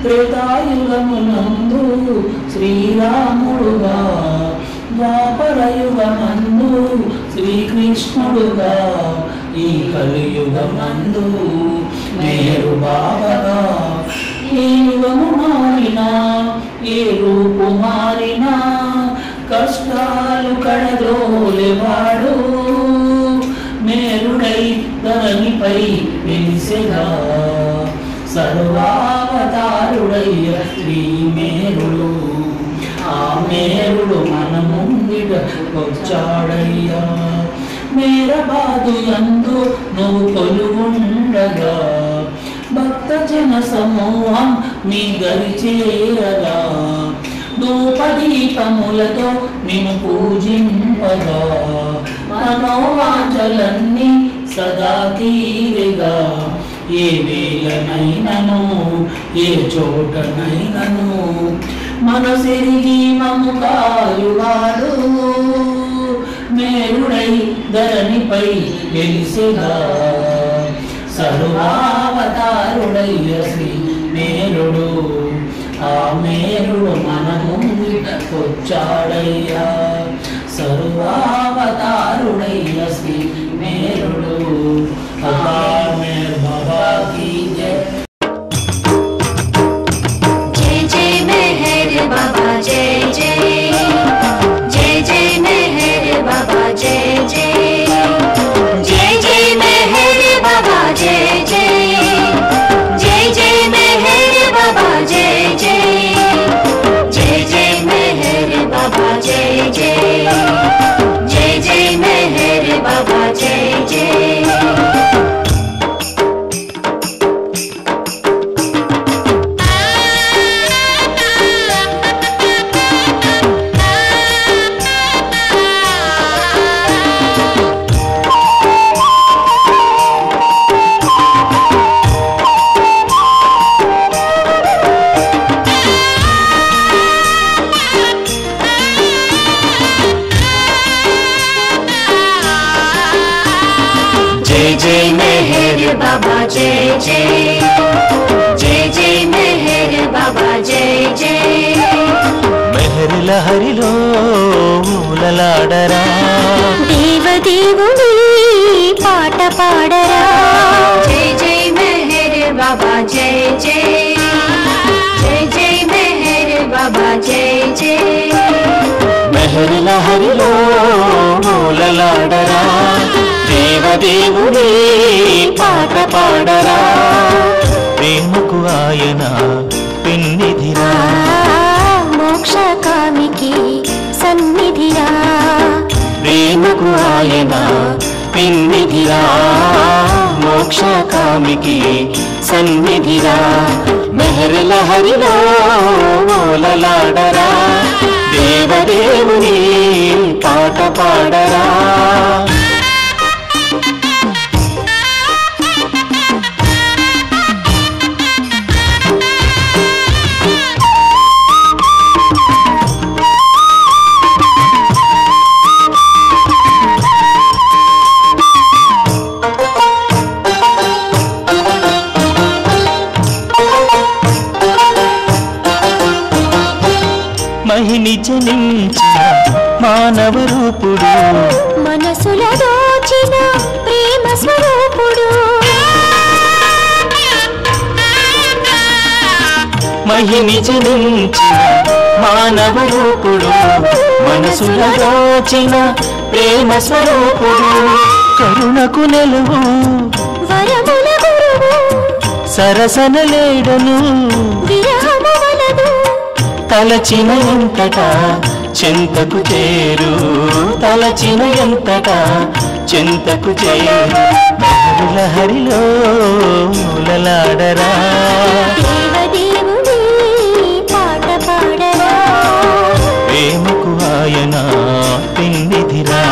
Speaker 5: త్రేతాయుగమునందు శ్రీరాముడుగా, ద్వాపరయుగమందు శ్రీకృష్ణుడుగా, ఈ కలియుగమందు మెహర్ బాబాగా. ఏ యుగము మారినా, ఏ రూపు మారినా, కష్టాలు కడదోలేవాడు మెహరుడై ధరణిపై వెలిసెగా. సర్వావతారుడయ్య శ్రీ మెహరుడు. ఆ మెహరుడు మనము వచ్చాడయ్యా. మేరబాదు యందు నువ్వు కొలువుండగా, భక్త జన సమూహం నీ గరి చేరగా. ధూపదీపములతో నిన్ను పూజింపగా, మనోవాంఛలన్నీ సదా తీరిగా. ఏ వేళనైనను ఏ చోటనైనను మనసిరిగి మము కాయువాడు మెహరుడై ధరణిపై వెలిసెగా. సర్వావతారుడయ్య శ్రీ మెహరుడు. ఆ మెహరుడు మనము వచ్చాడయ్యా. సర్వావతారుడయ్య శ్రీ మెహరుడు. అవతార్ మెహర్ బాబా కీ జై.
Speaker 1: जय जय जय जय मेहर बाबा जय जय
Speaker 14: మెహర్ లహరిలో ఊలలాడరా
Speaker 1: దేవదేవుని పాట పాడరా జై జై మెహర్ బాబా జై జై జై జై మెహర్ బాబా జై జై
Speaker 14: మెహర్ లహరిలో ఊలలాడరా దేవదేవుని పాట పాడరా ప్రేమకు ఆయన పెన్నిధిరా
Speaker 1: మోక్షకామికి సన్నిధిరా
Speaker 14: ప్రేమకు ఆయన పెన్నిధిరా మోక్షకామికి సన్నిధిరా మెహర్ లహరిలో ఓలలాడరా దేవదేవుని పాట పాడరా మహిని జనించిన మానవ రూపుడు
Speaker 1: మనసుల దోచిన ప్రేమ స్వరూపుడు
Speaker 14: మహిని జనించిన మానవ రూపుడు మనసుల దోచిన ప్రేమ స్వరూపుడు కరుణకు నెలువు
Speaker 1: వరముల గురువు
Speaker 14: సరసన లేడను
Speaker 1: విరహము వలదు
Speaker 14: తలచిన ఎంతట చెంతకు చేరు తలచిన ఎంతట చెంతకు చేరు మెహర్ లహరిలో ఊలలాడరా
Speaker 1: దేవదేవుని పాట పాడరా
Speaker 14: ప్రేమకు ఆయన పెన్నిధిరా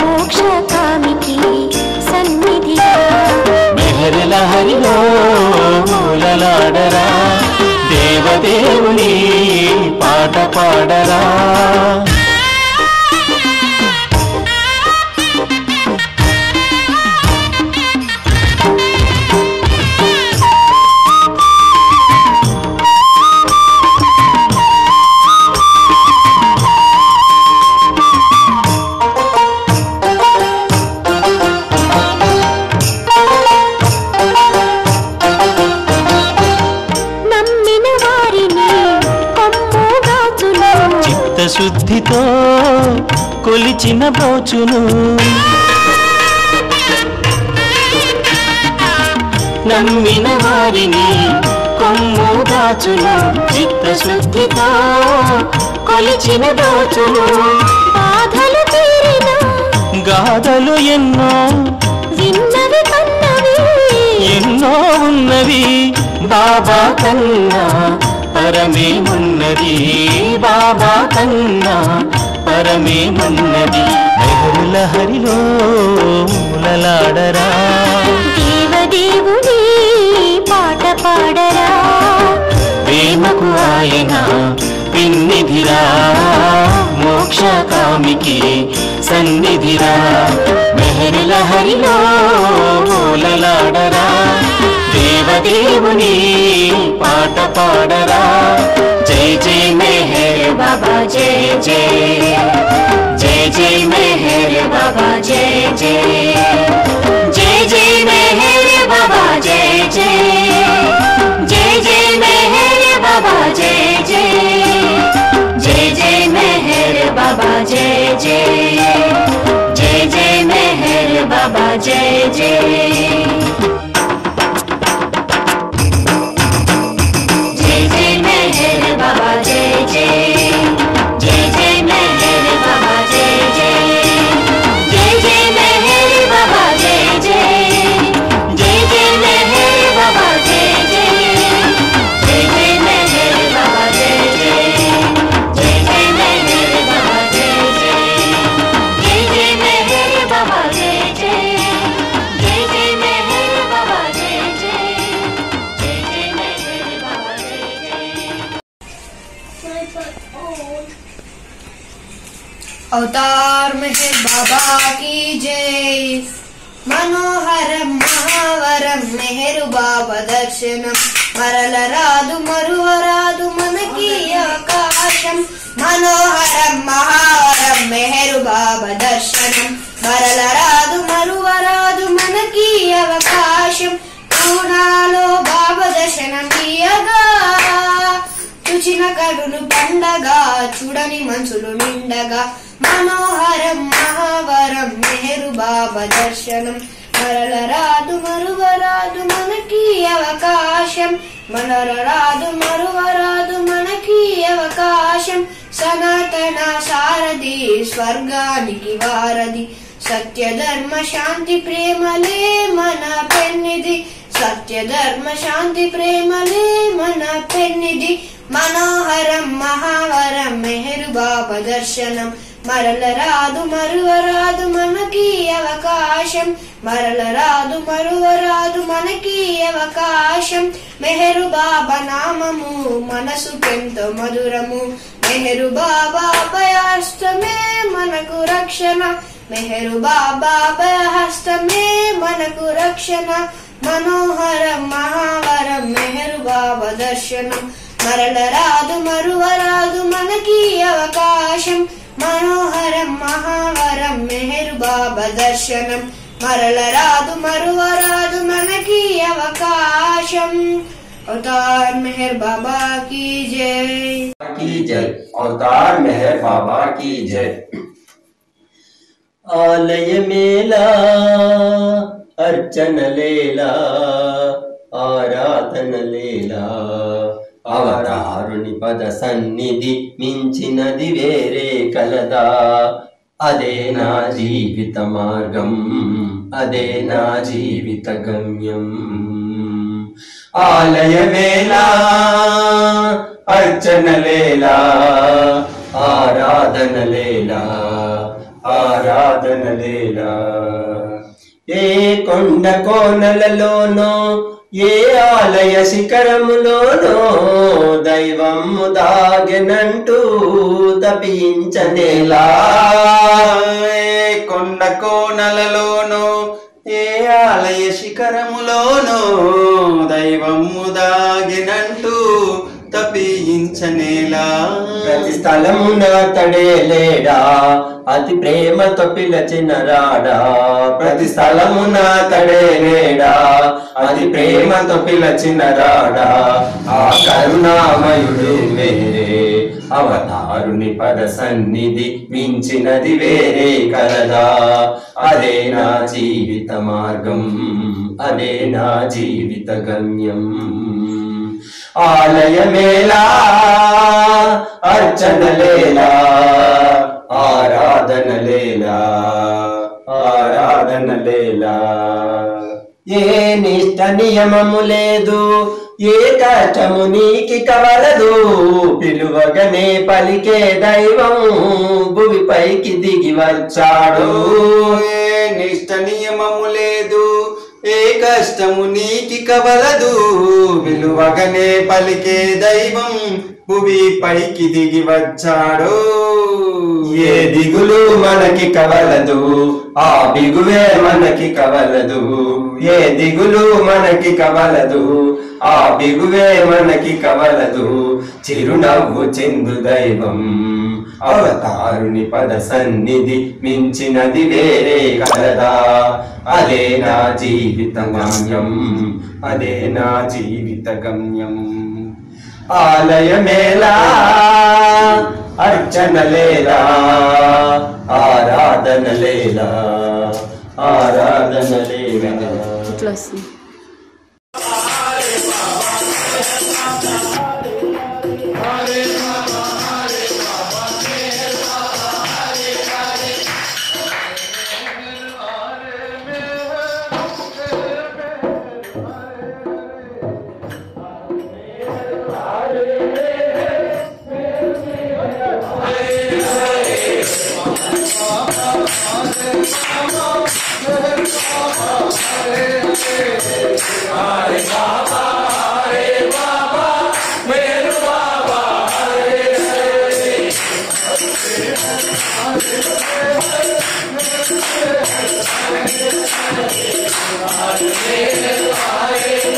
Speaker 1: మోక్షకామికి సన్నిధిరా
Speaker 14: మెహర్ లహరిలో ఊలలాడరా దేవదేవుని పాట పాడరా శుద్ధితో కొలిచిన బ్రోచును నమ్మిన వారిని కొమ్ము దాచును చిత్తశుద్ధితో కొలిచిన బ్రోచును
Speaker 1: బాధలు తీరిన
Speaker 14: గాథలు ఎన్నో
Speaker 1: విన్నవి కన్నవి
Speaker 14: ఎన్నో ఉన్నవి బాబా కన్నా పరమేమున్నది బాబా కన్నా పరమేమున్నది మెహర్ లహరిలో ఊలలాడరా
Speaker 1: దేవదేవుని పాట పాడరా
Speaker 14: ప్రేమకు ఆయన పెన్నిధిరా మోక్షకామికి సన్నిధిరా మెహర్ లహరిలో ఊలలాడరా దేవదేవుని పాట పాడరా జై జై మెహర్
Speaker 1: బాబా జై జై
Speaker 14: జై జై మెహర్
Speaker 1: బాబా జై జై
Speaker 14: జై జై మెహర్ బాబా జై జై
Speaker 1: జై జై మెహర్ బాబా జై జై జై జై మెహర్ బాబా జై జై జై జై మెహర్ బాబా జై జై
Speaker 15: अवतार मेहर बाबा की जय मनोहरम महावरम
Speaker 1: మెహరు బాబా దర్శనం మరల రాదు మరువరాదు మనకి అవకాశం మనోహరం మహావరం మెహరు బాబా దర్శనం మరల రాదు మరువరాదు మనకి అవకాశం పూనాలో బాబా దర్శనం ఇయ్యగా చూచిన కడులు పండగా చూడని మనసులు నిండగా మనోహరం మహావరం మెహరు బాబా దర్శనం మరల రాదు మరువరాదు మనకి అవకాశం మరల రాదు మరువరాదు మనకి అవకాశం సనాతన సారథి స్వర్గానికి వారధి సత్య ధర్మ శాంతి ప్రేమలే మన పెన్నిది సత్య ధర్మ శాంతి ప్రేమలే మన పెన్నిది మనోహరం మహావరం మెహరు బాబా దర్శనం మరల రాదు మరువరాదు మనకి అవకాశం మరల రాదు మరువరాదు మనకి అవకాశం మెహరు బాబా నామము మనసుకెంతో మధురము మెహరు బాబా అభయహస్తమే మనకు రక్షణ మెహరు బాబా అభయహస్తమే మనకు రక్షణ మనోహరం మహావరం మెహరు బాబా దర్శనం మరల రాదు మరువరాదు మనకి అవకాశం మనోహరం మహావరం మెహరు బాబా దర్శనం మరల రాదు మరువరాదు మనకి అవకాశం అవతార్ మెహర్ బాబా की जय
Speaker 15: అవతార్ మెహర్ బాబా की जय
Speaker 5: ఆలయ మేళా అర్చన లేలా ఆరాధన లేలా అవతారుని పద సన్నిధి మించినది వేరే కలదా అదే నా జీవిత మార్గం అదే నా జీవిత గమ్యం ఆలయ వేళా అర్చన లేలా ఆరాధన లేలా ఆరాధన లేలా ఏ కొండ కోనలలోనో ఏ ఆలయ శిఖరములోనో దైవము దాగెనంటూ తపించనేలా
Speaker 11: కొండ కోనలలోనో ఏ ఆలయ శిఖరములోనో దైవము దాగినంటూ తపించనేలా
Speaker 5: ప్రతి స్థలమున తడే లేడా అతి ప్రేమతో పిలచిన రాడా ప్రతి స్థలమున తడే లేడా అతి ప్రేమతో పిలచిన రాడా ఆ కరుణామయుడు వేరే అవతారుని పద సన్నిధి మించినది వేరే కలదా అదే నా జీవిత మార్గం అదే నా జీవిత గమ్యం ఆలయ మేళా అర్చన లేలా ఆరాధన లేలా ఆరాధన లేలా ఏ నిష్ట నియమము లేదు ఏ కష్టము నీకి కవలదు పిలువగనే పలికే దైవం భూమిపైకి దిగి వచ్చాడు
Speaker 11: ఏ నిష్ట నియమము లేదు ఏ కష్టము నీకి కవలదు విలువగనే పలికే దైవం భూమి పైకి దిగి వచ్చాడు
Speaker 5: ఏ దిగులు మనకి కవలదు ఆ బిగువే మనకి కవలదు ఏ దిగులు మనకి కవలదు ఆ బిగువే మనకి కవలదు చిరునవ్వు చెందు దైవం అవతారుని పద సన్నిధి మించినది వేరే కలదా అదే నా జీవిత గమ్యం అదే నా జీవిత గమ్యం ఆలయ మేళా అర్చన లేలా ఆరాధన లేలా ఆరాధన లేలా
Speaker 14: Hare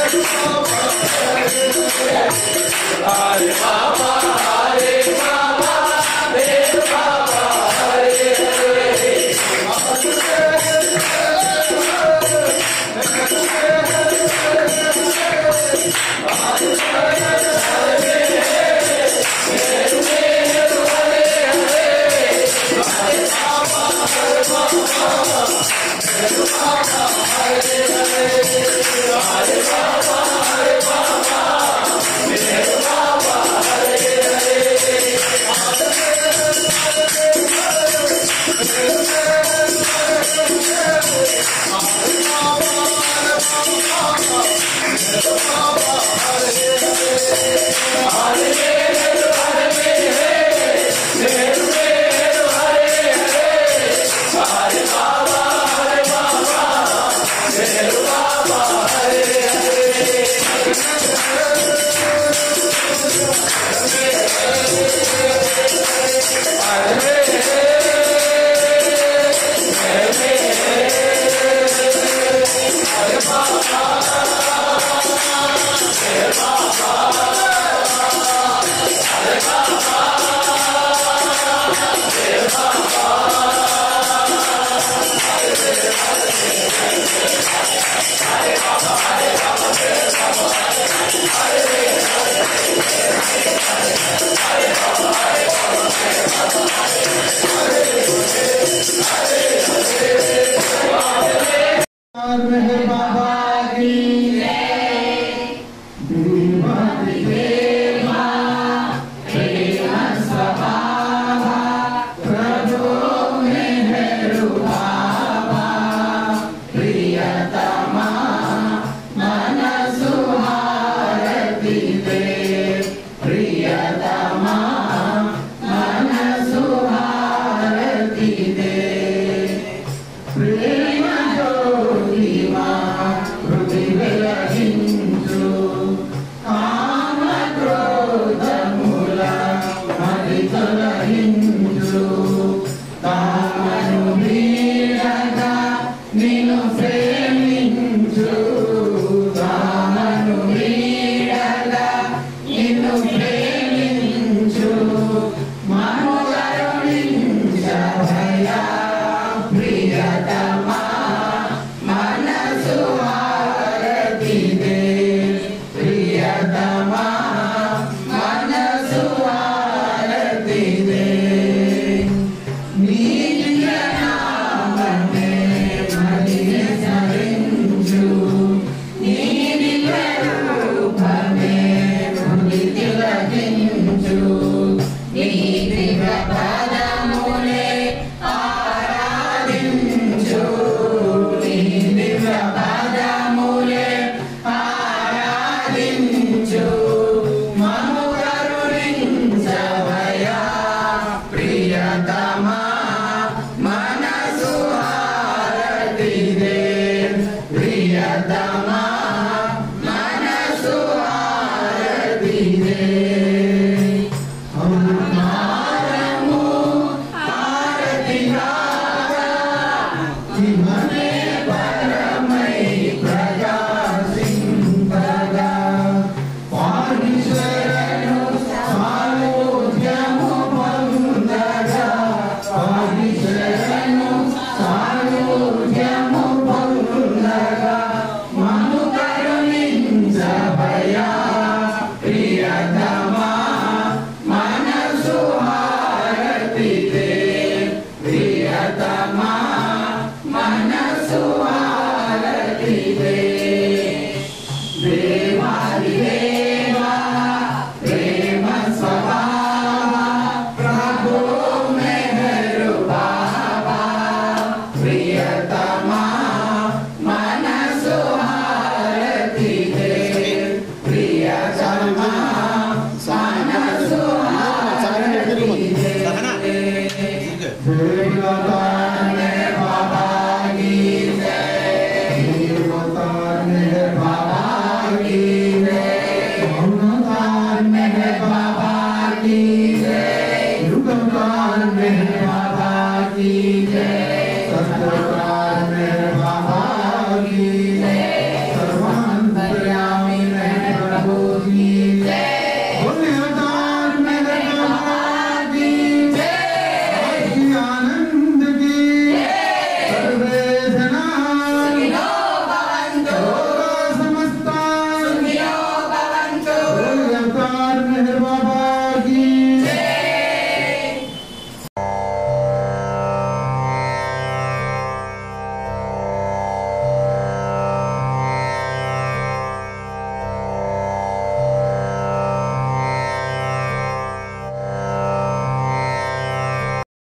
Speaker 16: Baba ki